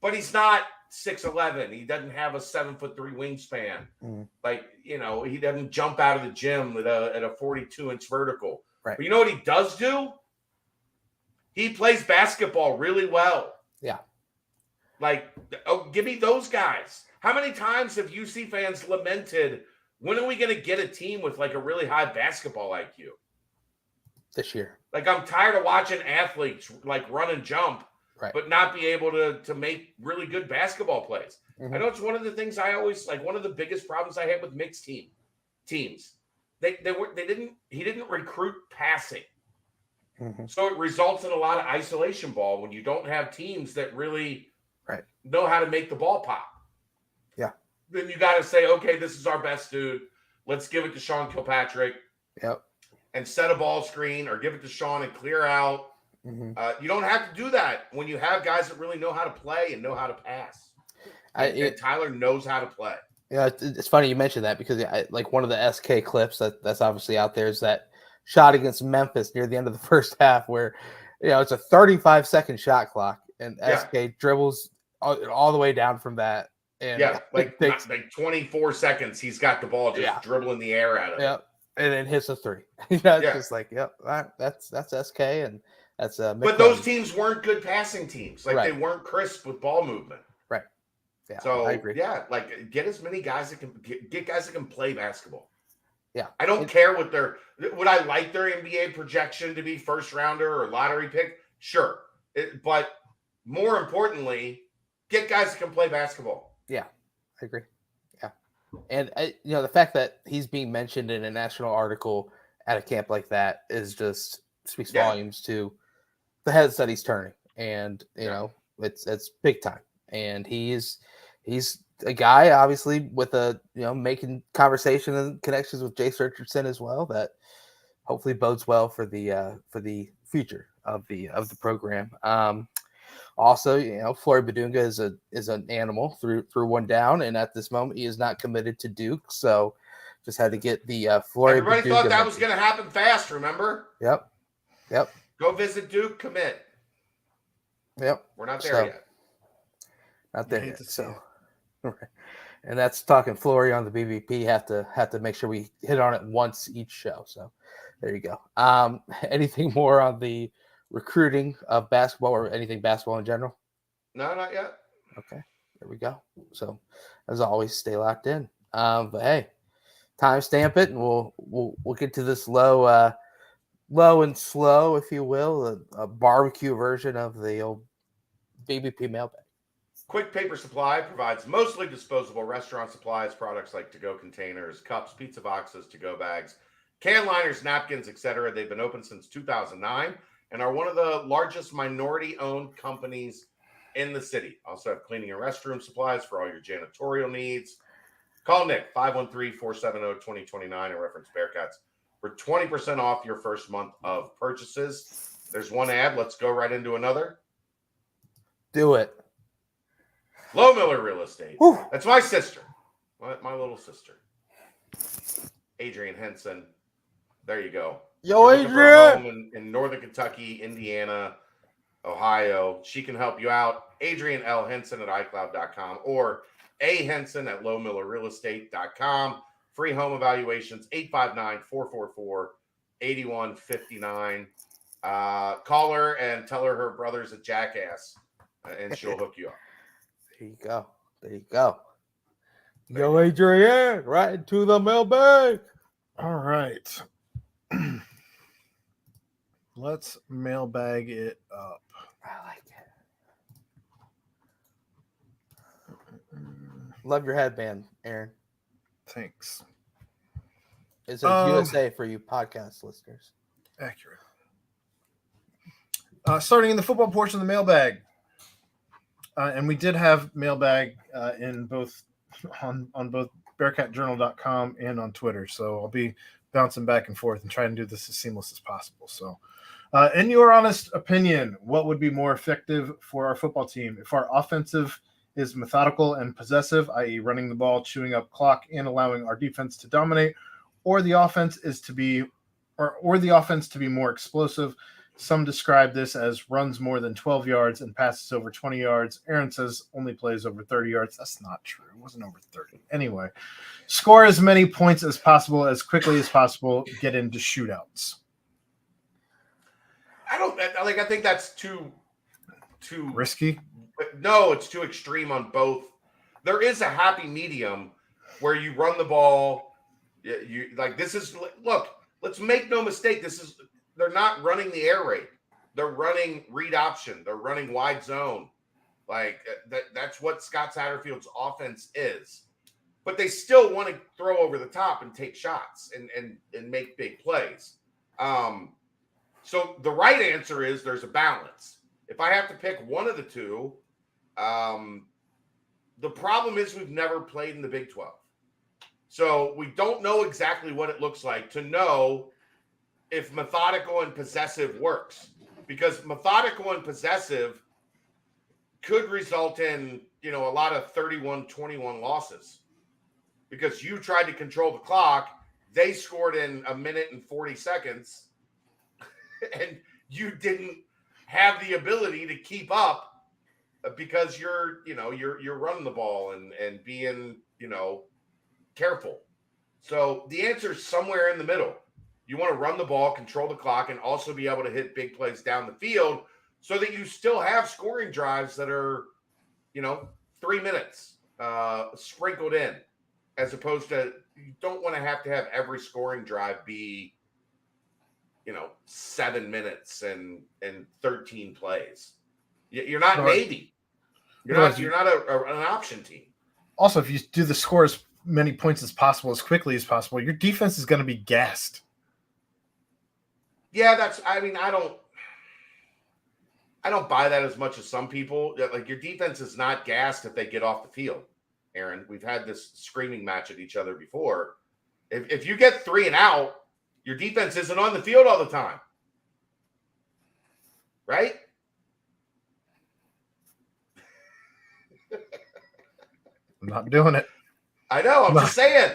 But he's not 6'11". He doesn't have a 7'3" wingspan. Like, he doesn't jump out of the gym at a 42-inch vertical. Right. But you know what he does do? He plays basketball really well. Yeah. Like, give me those guys. How many times have UC fans lamented, when are we going to get a team with like a really high basketball IQ? This year. Like, I'm tired of watching athletes like run and jump, right, but not be able to make really good basketball plays. I know it's one of the things I always like. One of the biggest problems I had with mixed teams. He didn't recruit passing. So it results in a lot of isolation ball when you don't have teams that really know how to make the ball pop. Yeah. Then you got to say, okay, this is our best dude. Let's give it to Sean Kilpatrick. Yep. And set a ball screen or give it to Sean and clear out. You don't have to do that when you have guys that really know how to play and know how to pass. And Tyler knows how to play. Yeah, it's funny you mentioned that because like one of the SK clips that's obviously out there is that shot against Memphis near the end of the first half where, it's a 35-second shot clock and SK dribbles all the way down from that. And like 24 seconds, he's got the ball just dribbling the air out of it. And then hits a three. It's just like, that's SK and that's but those teams weren't good passing teams. Like they weren't crisp with ball movement. Right. Yeah. So I agree. Yeah, like get as many guys that can get guys that can play basketball. Yeah. I don't care would I like their NBA projection to be first rounder or lottery pick? Sure. But more importantly, get guys that can play basketball. Yeah, I agree. Yeah. And the fact that he's being mentioned in a national article at a camp like that is just speaks volumes to the heads that he's turning. And, it's big time. And he's a guy, obviously, with making conversation and connections with Jace Richardson as well, that hopefully bodes well for the future of the program. Also, Flory Badunga is an animal through one down, and at this moment he is not committed to Duke. So just had to get the Flory. Everybody thought that was going to happen fast. Remember? Yep. Go visit Duke. Commit. Yep. We're not there yet. Not there yet. So, and that's talking Flory on the BBP. Have to make sure we hit on it once each show. So there you go. Anything more on the recruiting of basketball or anything basketball in general? No, not yet. Okay, there we go. So as always, stay locked in. But hey, timestamp it, and we'll get to this low and slow, if you will, a barbecue version of the old BBP mailbag. Quick Paper Supply provides mostly disposable restaurant supplies, products like to-go containers, cups, pizza boxes, to-go bags, can liners, napkins, etc. They've been open since 2009. and are one of the largest minority-owned companies in the city. Also have cleaning and restroom supplies for all your janitorial needs. Call Nick, 513-470-2029, and reference Bearcats for 20% off your first month of purchases. There's one ad. Let's go right into another. Do it. Low Miller Real Estate. Whew. That's my sister. My little sister. Adrian Henson. There you go. Yo, You're looking for a Adrian. home in Northern Kentucky, Indiana, Ohio. She can help you out. Adrian L. Henson at iCloud.com or A. Henson at lowmillerrealestate.com. Free home evaluations, 859-444-8159. Call her and tell her brother's a jackass, and she'll hook you up. There you go. There you go. Yo, Adrian, right into the mailbag. All right. Let's mailbag it up. I like it. Love your headband, Aaron. Thanks. It's a USA for you podcast listeners. Accurate. Starting in the football portion of the mailbag. And we did have mailbag in both on both bearcatjournal.com and on Twitter. So I'll be bouncing back and forth and trying to do this as seamless as possible. So in your honest opinion, what would be more effective for our football team? If our offensive is methodical and possessive, i.e. running the ball, chewing up clock, and allowing our defense to dominate, or the offense is to be or the offense to be more explosive. Some describe this as runs more than 12 yards and passes over 20 yards. Aaron says only plays over 30 yards. That's not true. It wasn't over 30. Anyway, score as many points as possible, as quickly as possible, get into shootouts. I think that's too risky. No, it's too extreme on both. There is a happy medium where you run the ball. Let's make no mistake. They're not running the air raid. They're running read option. They're running wide zone. That's what Scott Satterfield's offense is. But they still want to throw over the top and take shots and make big plays. So the right answer is there's a balance. If I have to pick one of the two, the problem is we've never played in the Big 12. So we don't know exactly what it looks like to know if methodical and possessive works, because methodical and possessive could result in, a lot of 31-21 losses because you tried to control the clock. They scored in a minute and 40 seconds and you didn't have the ability to keep up because you're running the ball and being, careful. So the answer is somewhere in the middle. You want to run the ball, control the clock, and also be able to hit big plays down the field so that you still have scoring drives that are, 3 minutes sprinkled in, as opposed to you don't want to have every scoring drive be, 7 minutes and 13 plays. You're not Navy. You're not an option team. Also, if you do the score as many points as possible, as quickly as possible, your defense is going to be gassed. Yeah, I don't buy that as much as some people. Like, your defense is not gassed if they get off the field, Aaron. We've had this screaming match at each other before. If you get 3 and out, your defense isn't on the field all the time. Right? I'm not doing it. I know. I'm just saying.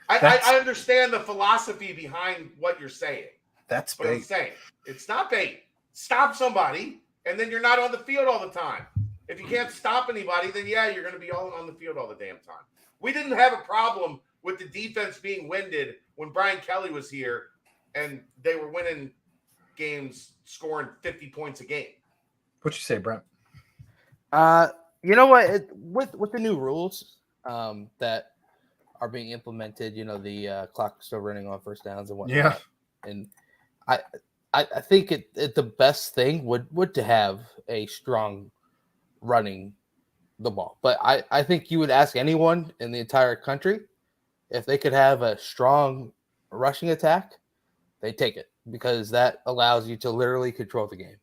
I understand the philosophy behind what you're saying. That's bait. But I'm saying it's not bait. Stop somebody, and then you're not on the field all the time. If you can't stop anybody, then yeah, you're going to be all on the field all the damn time. We didn't have a problem with the defense being winded when Brian Kelly was here, and they were winning games, scoring 50 points a game. What you say, Brent? You know what? With the new rules that are being implemented, the clock still running on first downs and whatnot. Yeah. And I think the best thing would to have a strong running the ball. But I think you would ask anyone in the entire country if they could have a strong rushing attack, they take it. because that allows you to literally control the game.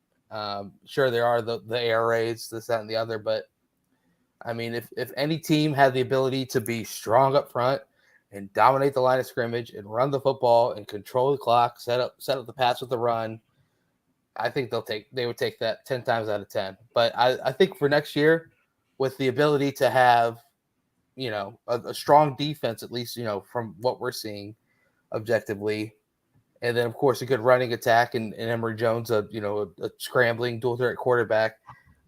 Sure, there are the air raids, this, that, and the other, but I mean, if any team had the ability to be strong up front and dominate the line of scrimmage and run the football and control the clock, set up the pass with the run, I think they would take that 10 times out of 10. But I think for next year, with the ability to have, a strong defense, at least, from what we're seeing objectively, and then of course a good running attack and Emory Jones, a scrambling dual threat quarterback,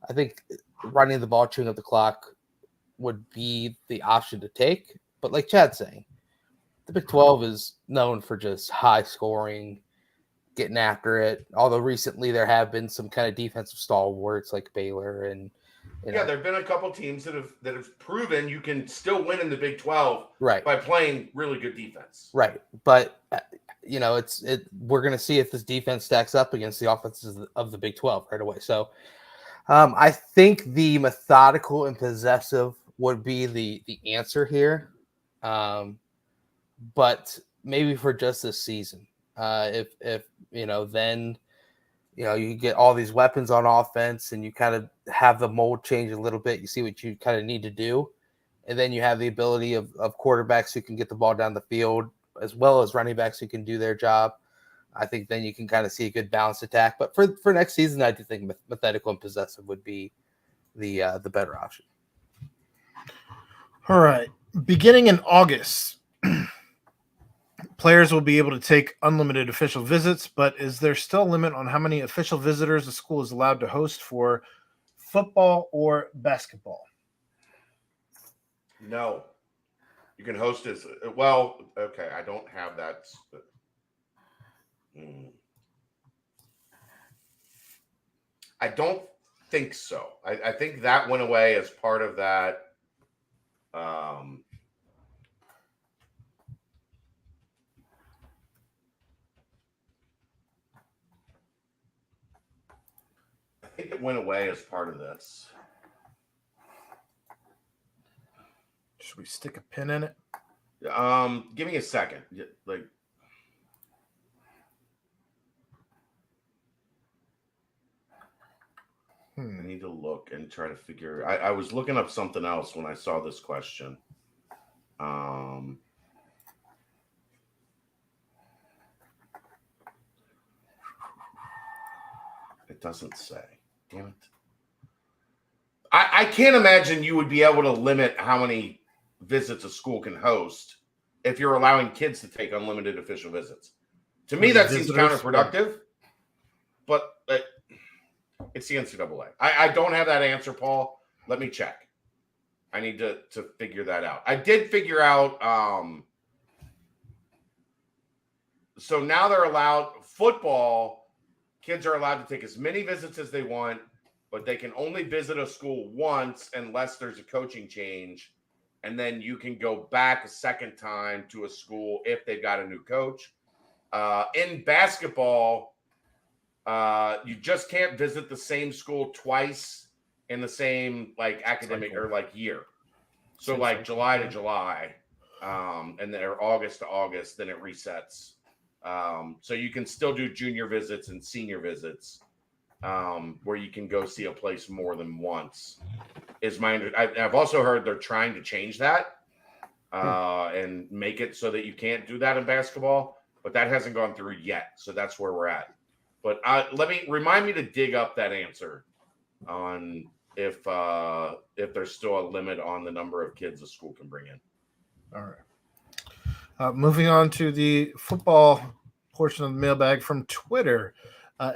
I think running the ball, chewing up the clock would be the option to take. But like Chad's saying, the Big 12 is known for just high scoring, getting after it. Although recently there have been some kind of defensive stalwarts like Baylor and there have been a couple teams that have proven you can still win in the Big 12 right by playing really good defense. Right, but we're going to see if this defense stacks up against the offenses of the Big 12 right away. So I think the methodical and possessive would be the answer here, but maybe for just this season. If then you get all these weapons on offense and you kind of have the mold change a little bit. You see what you kind of need to do, and then you have the ability of quarterbacks who can get the ball down the field as well as running backs who can do their job. I think then you can kind of see a good balanced attack. But for next season, I do think methodical and possessive would be the better option. All right. Beginning in August, players will be able to take unlimited official visits, but is there still a limit on how many official visitors a school is allowed to host for football or basketball? No. You can host as well. Okay, I don't have that. I don't think so. I think that went away as part of that. I think it went away as part of this. Should we stick a pin in it? Give me a second. Like, I need to look and try to figure. I was looking up something else when I saw this question. It doesn't say. Damn it. I can't imagine you would be able to limit how many visits a school can host if you're allowing kids to take unlimited official visits. To me, that seems counterproductive, but it's the NCAA. I don't have that answer, Paul. Let me check. I need to figure that out. I did figure out. So now they're allowed football. Kids are allowed to take as many visits as they want, but they can only visit a school once unless there's a coaching change. And then you can go back a second time to a school if they've got a new coach. In basketball, you just can't visit the same school twice in the same academic or year. So July to July, and then August to August, then it resets. So you can still do junior visits and senior visits, where you can go see a place more than once. I've also heard they're trying to change that and make it so that you can't do that in basketball, but that hasn't gone through yet. So that's where we're at. But remind me to dig up that answer on if there's still a limit on the number of kids a school can bring in. All right. Moving on to the football portion of the mailbag from Twitter.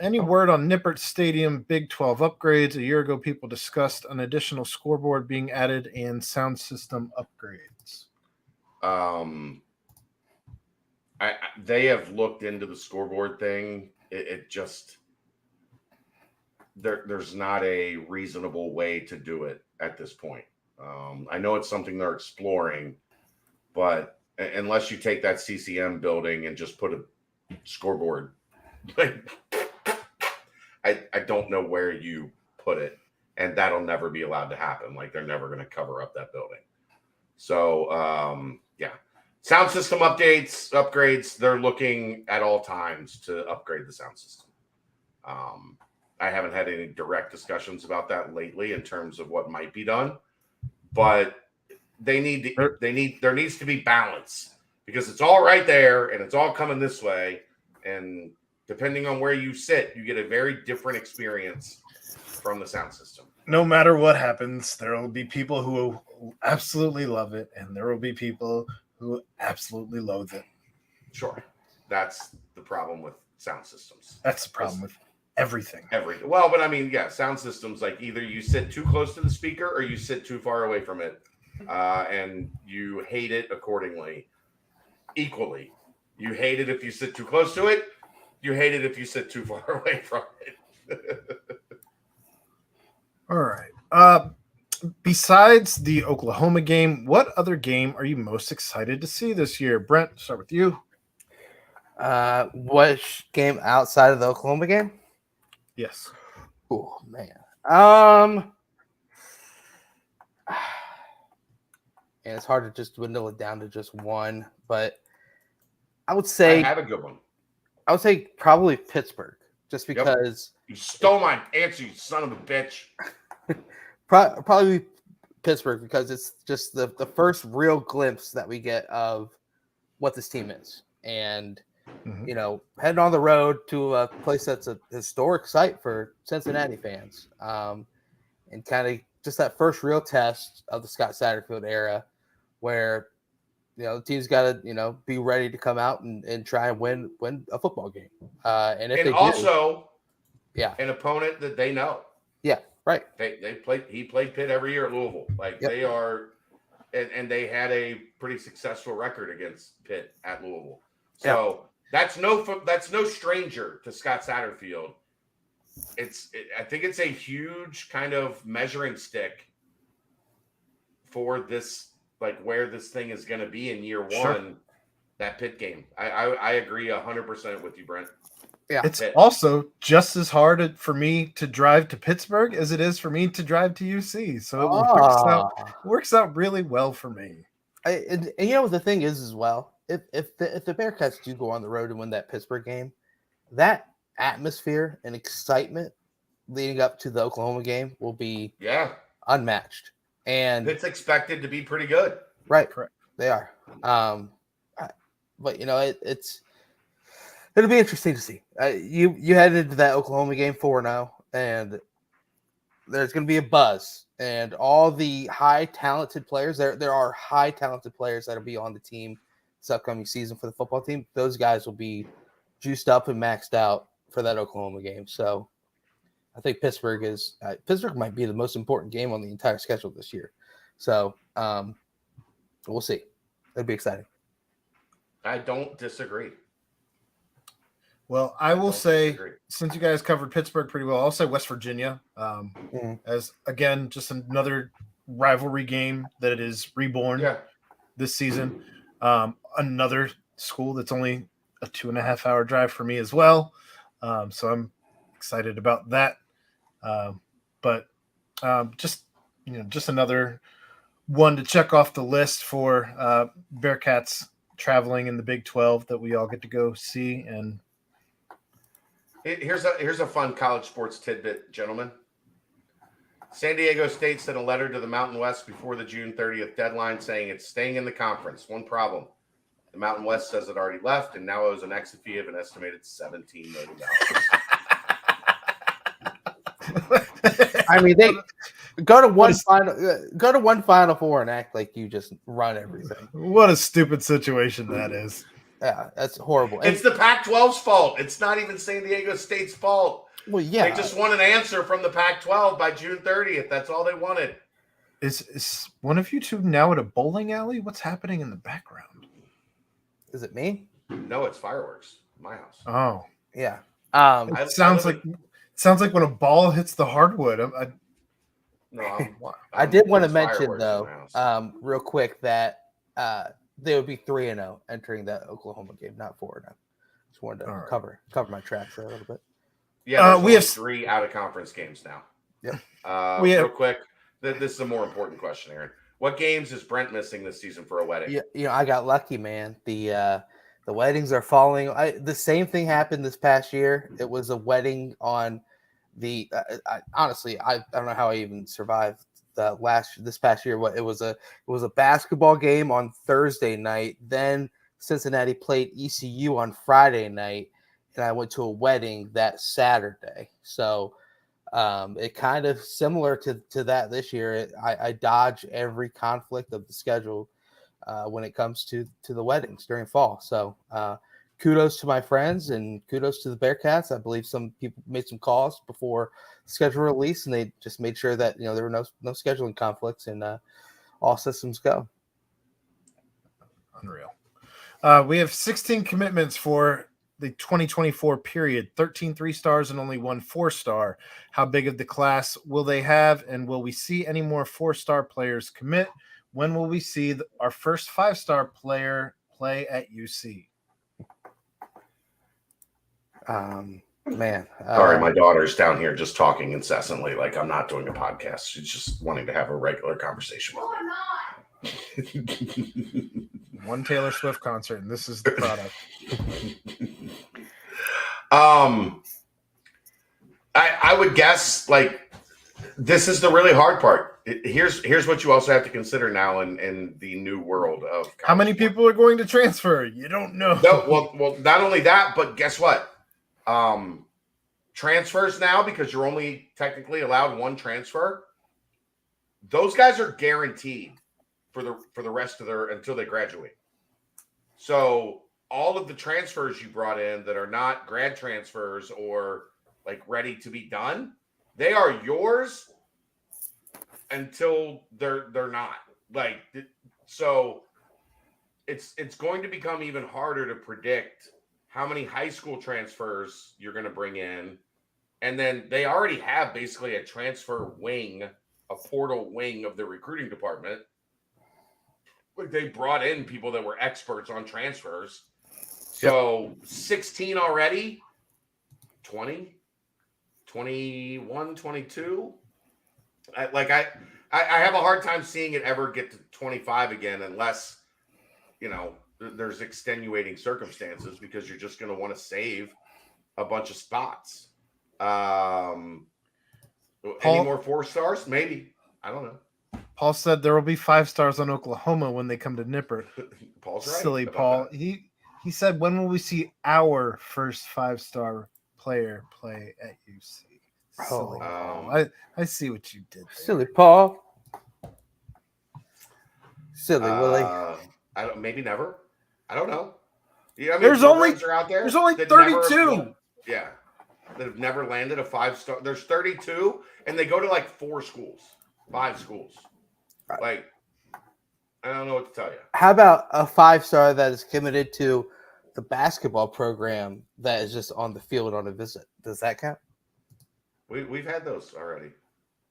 Any word on Nippert Stadium Big 12 upgrades? A year ago, people discussed an additional scoreboard being added and sound system upgrades. They have looked into the scoreboard thing. It just there's not a reasonable way to do it at this point. I know it's something they're exploring, but unless you take that CCM building and just put a scoreboard, I don't know where you put it, and that'll never be allowed to happen. They're never going to cover up that building. So, Sound system upgrades, they're looking at all times to upgrade the sound system. I haven't had any direct discussions about that lately in terms of what might be done, but there needs to be balance because it's all right there and it's all coming this way. And depending on where you sit, you get a very different experience from the sound system. No matter what happens, there will be people who absolutely love it, and there will be people who absolutely loathe it. Sure. That's the problem with sound systems. That's the problem with everything. Well, but I mean, yeah, sound systems, like either you sit too close to the speaker or you sit too far away from it, and you hate it accordingly, equally. You hate it if you sit too close to it. You hate it if you sit too far away from it. All right. Besides the Oklahoma game, what other game are you most excited to see this year? Brent, start with you. Which game outside of the Oklahoma game? Yes. Oh man. And it's hard to just dwindle it down to just one, but I would say I have a good one. I would say probably Pittsburgh, just because you stole my answer, you son of a bitch. Probably Pittsburgh because it's just the first real glimpse that we get of what this team is, and heading on the road to a place that's a historic site for Cincinnati fans, and kind of just that first real test of the Scott Satterfield era, where the team's got to be ready to come out and try and win a football game, and if they also do, an opponent that they know. Yeah, right. He played Pitt every year at Louisville. They are, and they had a pretty successful record against Pitt at Louisville. So that's no stranger to Scott Satterfield. I think it's a huge kind of measuring stick for this, where this thing is going to be in year one. That Pitt game. I agree 100% with you, Brent. Yeah, it's also just as hard for me to drive to Pittsburgh as it is for me to drive to UC. So it works out really well for me. And the thing is as well, if the Bearcats do go on the road and win that Pittsburgh game, that atmosphere and excitement leading up to the Oklahoma game will be unmatched. And it's expected to be pretty good. Right. Correct. They are. But it'll be interesting to see. You headed into that Oklahoma game 4-0, and there's going to be a buzz. And all the high talented players, there are high talented players that'll be on the team this upcoming season for the football team. Those guys will be juiced up and maxed out for that Oklahoma game. So I think Pittsburgh might be the most important game on the entire schedule this year. So we'll see. It'll be exciting. I don't disagree. Well, I will say, since you guys covered Pittsburgh pretty well, I'll say West Virginia as, again, just another rivalry game that it is reborn this season. Another school that's only a 2.5-hour drive for me as well. So I'm excited about that. But just another one to check off the list for Bearcats traveling in the Big 12 that we all get to go see. And here's a fun college sports tidbit, gentlemen. San Diego State sent a letter to the Mountain West before the June 30th deadline saying it's staying in the conference. One problem. The Mountain West says it already left and now owes an exit fee of an estimated $17 million. I mean, they go to one Final Four and act like you just run everything. What a stupid situation that is. Yeah, that's horrible. It's the Pac-12's fault. It's not even San Diego State's fault. Well, yeah. They just want an answer from the Pac-12 by June 30th. That's all they wanted. Is one of you two now at a bowling alley? What's happening in the background? Is it me? No, it's fireworks. My house. Oh. Yeah. It sounds like when a ball hits the hardwood. I did want to mention, though, real quick, that they would be 3-0 entering that Oklahoma game, not 4-0. Just wanted to cover my tracks there a little bit. Yeah, we have 3 out-of-conference games now. Yep. Real quick, this is a more important question, Aaron. What games is Brent missing this season for a wedding? Yeah, I got lucky, man. The weddings are falling. The same thing happened this past year. It was a wedding on the. Honestly, I don't know how I even survived this past year. What it was a basketball game on Thursday night. Then Cincinnati played ECU on Friday night, and I went to a wedding that Saturday. So it kind of similar to that this year. I dodge every conflict of the schedule when it comes to the weddings during fall. So kudos to my friends and kudos to the Bearcats. I believe some people made some calls before schedule release, and they just made sure that there were no scheduling conflicts, and all systems go. Unreal. We have 16 commitments for the 2024 period, 13 3-stars and only 1 4-star. How big of the class will they have, and will we see any more 4-star players commit? When will we see our first 5-star player play at UC? Man. Sorry, my daughter's down here just talking incessantly like I'm not doing a podcast. She's just wanting to have a regular conversation with me. One Taylor Swift concert, and this is the product. I would guess like this is the really hard part. Here's what you also have to consider now in the new world of how many people are going to transfer. You don't know. No, well, not only that, but guess what? Transfers now, because you're only technically allowed 1 transfer. Those guys are guaranteed for the rest of until they graduate. So all of the transfers you brought in that are not grad transfers or like ready to be done, they are yours until they're not. Like, so it's going to become even harder to predict how many high school transfers you're going to bring in. And then they already have basically a transfer wing, a portal wing of the recruiting department. Like, they brought in people that were experts on transfers. So 16 already, 20, 21, 22. I have a hard time seeing it ever get to 25 again unless, there's extenuating circumstances, because you're just going to want to save a bunch of spots. Any more 4-stars? Maybe. I don't know. Paul said there will be 5-stars on Oklahoma when they come to Nipper. Paul's right. Silly Paul. He said, when will we see our first 5-star player play at UC? Silly Paul. I see what you did there. Silly Paul. Silly Willie. Maybe never. I don't know. Yeah, there's only 32. That have never landed a 5-star. There's 32, and they go to like 4 schools, 5 schools. Right. Like, I don't know what to tell you. How about a 5-star that is committed to the basketball program that is just on the field on a visit? Does that count? We've had those already.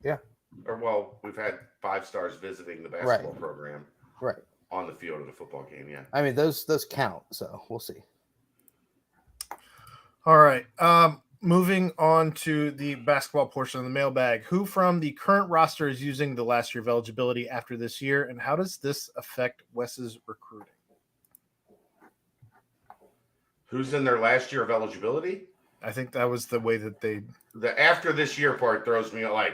Yeah. Or we've had 5-stars visiting the basketball program. Right. On the field of the football game, yeah. I mean, those count, so we'll see. All right. Moving on to the basketball portion of the mailbag. Who from the current roster is using the last year of eligibility after this year, and how does this affect Wes's recruiting? Who's in their last year of eligibility? I think that was the way that the after this year part throws me like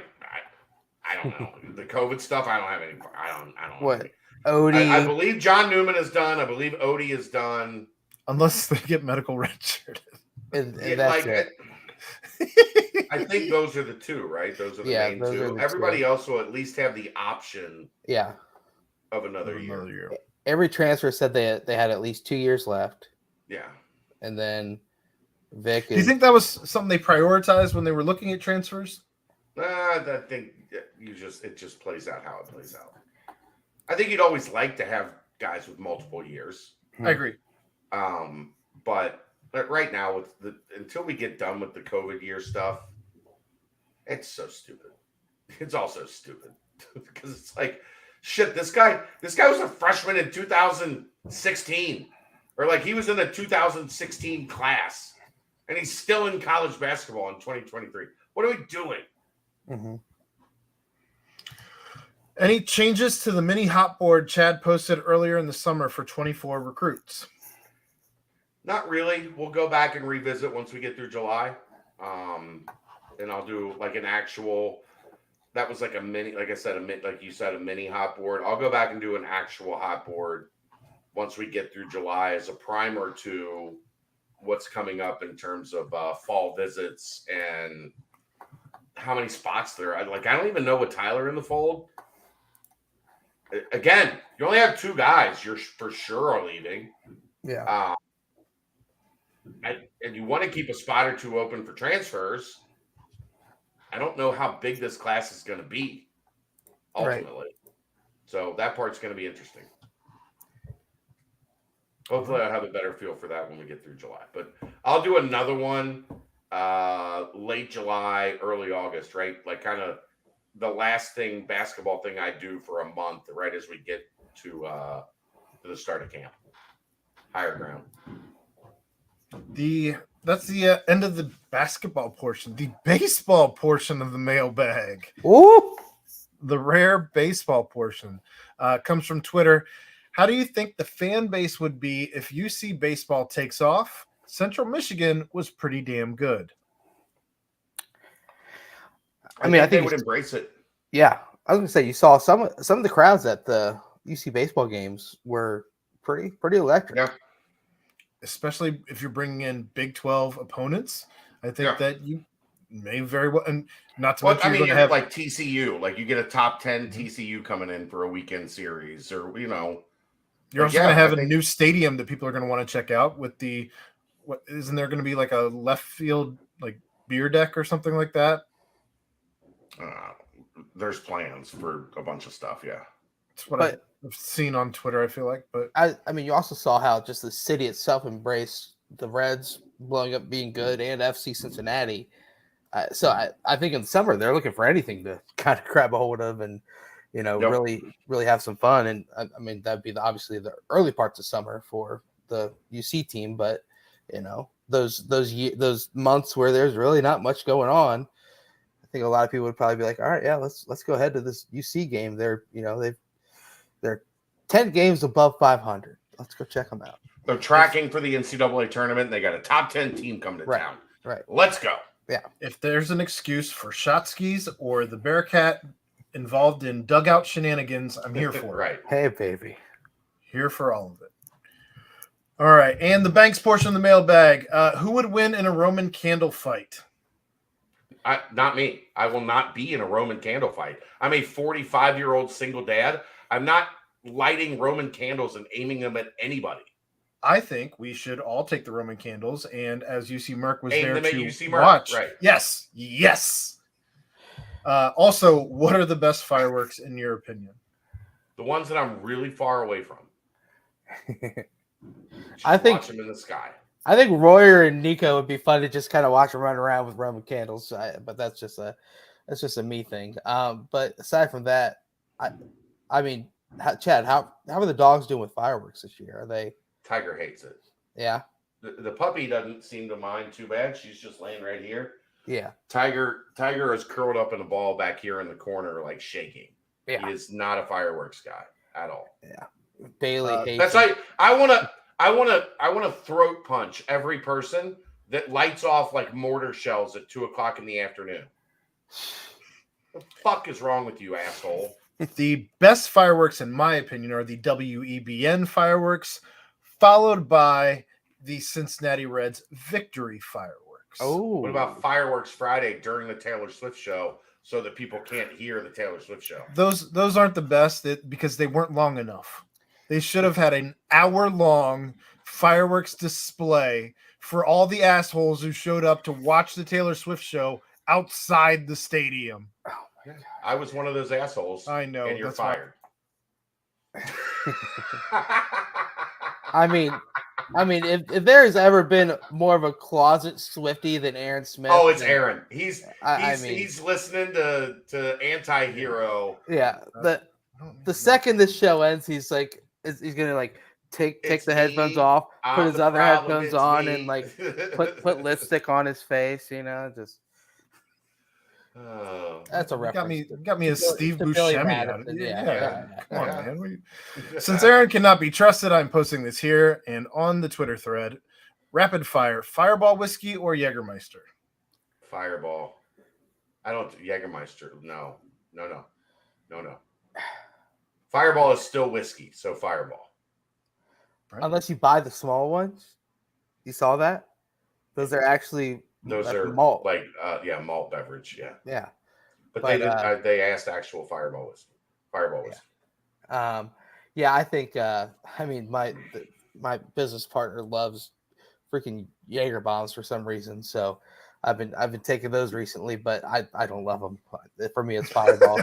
I don't know. The COVID stuff, I don't have any. I don't. What? Odie. I believe John Newman is done. I believe Odie is done. Unless they get medical redshirted. And that's it. I think those are the 2, right? Those are the main 2. Everybody else will at least have the option. Yeah. Of another year. Every transfer said they had at least 2 years left. Yeah. And then Vic. Do you think that was something they prioritized when they were looking at transfers? I think it just plays out how it plays out. I think you'd always like to have guys with multiple years. I agree. But right now, until we get done with the COVID year stuff, it's so stupid. It's also stupid because it's like, shit. This guy was a freshman in 2016, or like he was in the 2016 class, and he's still in college basketball in 2023. What are we doing? Mm-hmm. Any changes to the mini hot board Chad posted earlier in the summer for 24 recruits? Not really. We'll go back and revisit once we get through July. And I'll do like an actual, that was like a mini, like I said, like you said, a mini hot board. I'll go back and do an actual hot board once we get through July as a primer to what's coming up in terms of fall visits and how many spots there are. I don't even know what Tyler in the fold. Again, you only have 2 guys you're for sure are leaving. Yeah. And you want to keep a spot or 2 open for transfers. I don't know how big this class is going to be ultimately. Right. So that part's going to be interesting. Hopefully I'll have a better feel for that when we get through July. But I'll do another one late July, early August, right? Like kind of the last basketball thing I do for a month, right as we get to the start of camp. Higher ground. That's the end of the basketball portion. The baseball portion of the mailbag. Ooh. The rare baseball portion comes from Twitter. How do you think the fan base would be if UC baseball takes off? Central Michigan was pretty damn good. I think they would embrace it. Yeah, I was gonna say you saw some of the crowds at the UC baseball games were pretty electric. Yeah. Especially if you're bringing in Big 12 opponents, I think that you may very well, and not to mention you're have like TCU, like you get a top 10 TCU coming in for a weekend series, or you're also going to have a new stadium that people are going to want to check out with isn't there going to be like a left field like beer deck or something like that? There's plans for a bunch of stuff. Yeah. That's what I've seen on Twitter, I feel like. But I mean, you also saw how just the city itself embraced the Reds blowing up being good and FC Cincinnati. So I think in the summer they're looking for anything to kind of grab a hold of and really have some fun. And I mean that'd be obviously the early parts of summer for the UC team, but those months where there's really not much going on, I think a lot of people would probably be like, all right, yeah, let's go ahead to this UC game. They're 10 games above 500. Let's go check them out. They're tracking for the NCAA tournament. They got a top 10 team coming to town. Right. Let's go. Yeah. If there's an excuse for shot skis or the Bearcat involved in dugout shenanigans, I'm here for right. it. Hey, baby. Here for all of it. All right. And the Banks portion of the mailbag. Who would win in a Roman candle fight? Not me. I will not be in a Roman candle fight. I'm a 45-year-old single dad. I'm not lighting Roman candles and aiming them at anybody. I think we should all take the Roman candles, and as UC Merck was there to Merck. Watch. Right. Yes. Also, what are the best fireworks in your opinion? The ones that I'm really far away from. I think watch them in the sky. I think Royer and Nico would be fun to just kind of watch them run around with Roman candles. But that's just a me thing. But aside from that, I mean, Chad, how are the dogs doing with fireworks this year? Are they? Tiger hates it. Yeah. The puppy doesn't seem to mind too bad. She's just laying right here. Yeah. Tiger is curled up in a ball back here in the corner, like shaking. Yeah. He is not a fireworks guy at all. Yeah. Bailey hates that's like I want to throat punch every person that lights off like mortar shells at 2:00 in the afternoon. What the fuck is wrong with you, asshole? The best fireworks, in my opinion, are the WEBN fireworks, followed by the Cincinnati Reds victory fireworks. Oh, what about Fireworks Friday during the Taylor Swift show so that people can't hear the Taylor Swift show? Those aren't the best because they weren't long enough. They should have had an hour-long fireworks display for all the assholes who showed up to watch the Taylor Swift show outside the stadium. Oh my God. I was one of those assholes. I know. And you're fired. I mean, if there has ever been more of a closet Swiftie than Aaron Smith. Oh, it's Aaron. He's listening to Anti-Hero. Yeah. The second this show ends, he's like, he's gonna like take the headphones off, put his other headphones on, and like put lipstick on his face. Just. Oh, That's a reference. Got me a Steve Buscemi out of it. Yeah. Come on, man. Since Aaron cannot be trusted, I'm posting this here and on the Twitter thread. Rapid fire: Fireball whiskey or Jägermeister? Fireball. I don't Jägermeister. No. Fireball is still whiskey, so Fireball. Right. Unless you buy the small ones. You saw that? Those are actually malt. Malt beverage. Yeah. Yeah. But they asked actual Fireball whiskey. Yeah, I think my business partner loves freaking Jaeger bombs for some reason, so I've been taking those recently, but I don't love them. For me, it's Fireball,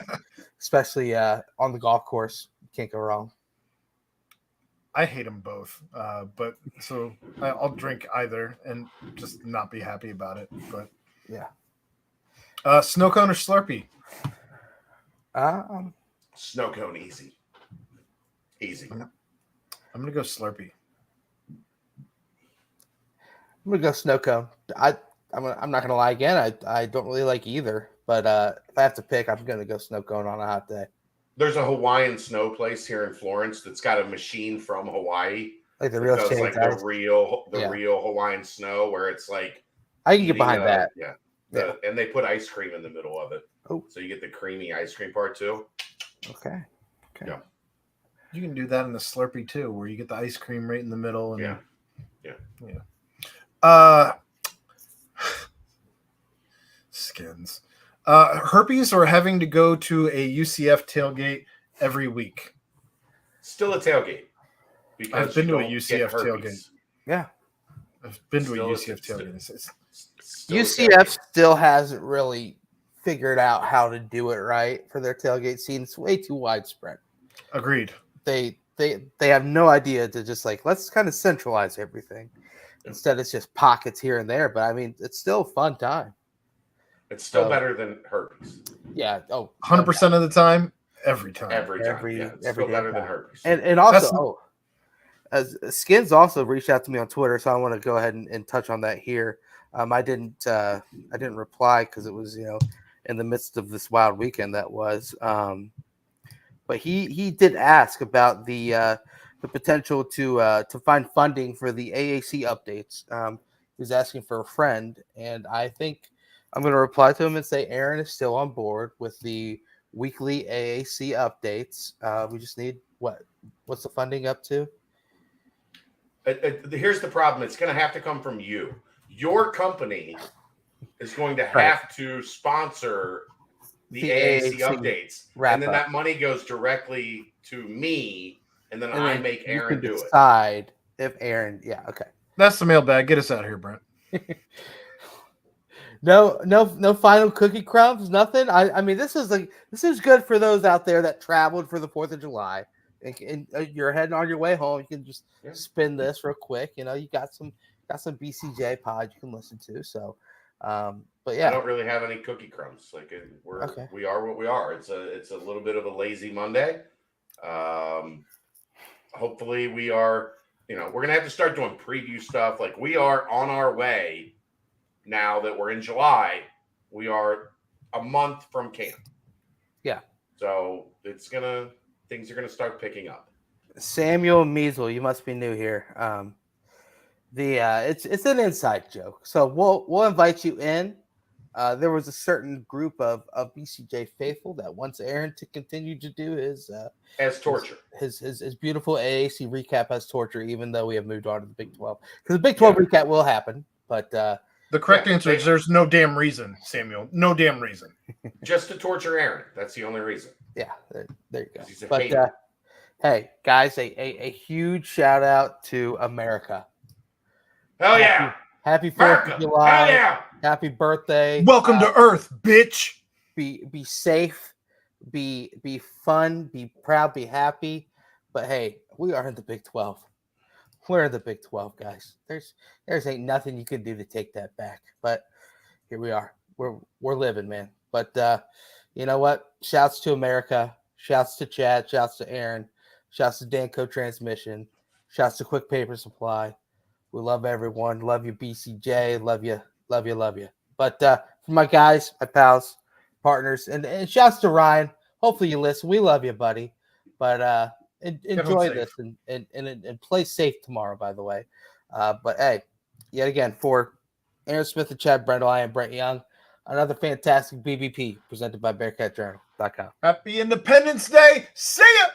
especially on the golf course. Can't go wrong. I hate them both, but so I'll drink either and just not be happy about it. But yeah, snow cone or Slurpee? Snow cone, easy. I'm gonna go Slurpee. I'm gonna go snow cone. I'm not gonna lie again. I don't really like either, but if I have to pick, I'm gonna go snow cone on a hot day. There's a Hawaiian snow place here in Florence that's got a machine from Hawaii, like the real, does like the real Hawaiian snow, where it's like I can get behind that. Yeah. And they put ice cream in the middle of it, so you get the creamy ice cream part too. Okay. Yeah. You can do that in the Slurpee too, where you get the ice cream right in the middle. And Skins. Herpes or having to go to a UCF tailgate every week? Still a tailgate. I've been to a UCF tailgate. Yeah. I've been to a UCF tailgate. UCF still hasn't really figured out how to do it right for their tailgate scene. It's way too widespread. Agreed. They have no idea to just let's kind of centralize everything. Instead, it's just pockets here and there. But I mean, it's still a fun time. It's still better than herpes. Yeah. 100% of the time, every time. Every still better than herpes. And also, as Skins also reached out to me on Twitter, so I want to go ahead and touch on that here. I didn't reply because it was in the midst of this wild weekend that was. But he did ask about the potential to find funding for the AAC updates. He was asking for a friend, and I think I'm going to reply to him and say Aaron is still on board with the weekly AAC updates. We just need what's the funding up to? Here's the problem. It's going to have to come from you. Your company is going to have to sponsor the AAC updates. And then that money goes directly to me, and then I make Aaron do it. Decide if Aaron, okay. That's the mailbag. Get us out of here, Brent. No final cookie crumbs, nothing. I mean, this is good for those out there that traveled for the 4th of July. And you're heading on your way home. You can just spin this real quick. You got some BCJ pod you can listen to. So, but yeah, I don't really have any cookie crumbs. We are what we are. It's a little bit of a lazy Monday. Hopefully we are. We're gonna have to start doing preview stuff. Like, we are on our way now that we're in July. We are a month from camp. Yeah. So things are gonna start picking up. Samuel Measle, you must be new here. It's an inside joke, so we'll invite you in. There was a certain group of BCJ faithful that wants Aaron to continue to do his as torture, his beautiful AAC recap as torture, even though we have moved on to the Big 12, because the Big 12 recap will happen. But the correct answer is there's no damn reason, Samuel. No damn reason. Just to torture Aaron. That's the only reason. Yeah, there you go. But hey, guys, a huge shout out to America. Hell yeah! Happy 4th of July. Hell yeah! Happy birthday. Welcome to Earth, bitch. Be safe. Be fun. Be proud. Be happy. But hey, we are in the Big 12. We're in the Big 12, guys. There's ain't nothing you can do to take that back. But here we are. We're living, man. But you know what? Shouts to America. Shouts to Chad. Shouts to Aaron. Shouts to Danco Transmission. Shouts to Quick Paper Supply. We love everyone. Love you, BCJ. Love you. Love you. Love you. But for my guys, my pals, partners. And shouts to Ryan. Hopefully you listen. We love you, buddy. But enjoy this and play safe tomorrow, by the way. But hey, yet again, for Aaron Smith and Chad Brendel, I am Brent Young. Another fantastic BBP presented by BearcatJournal.com. Happy Independence Day. See ya.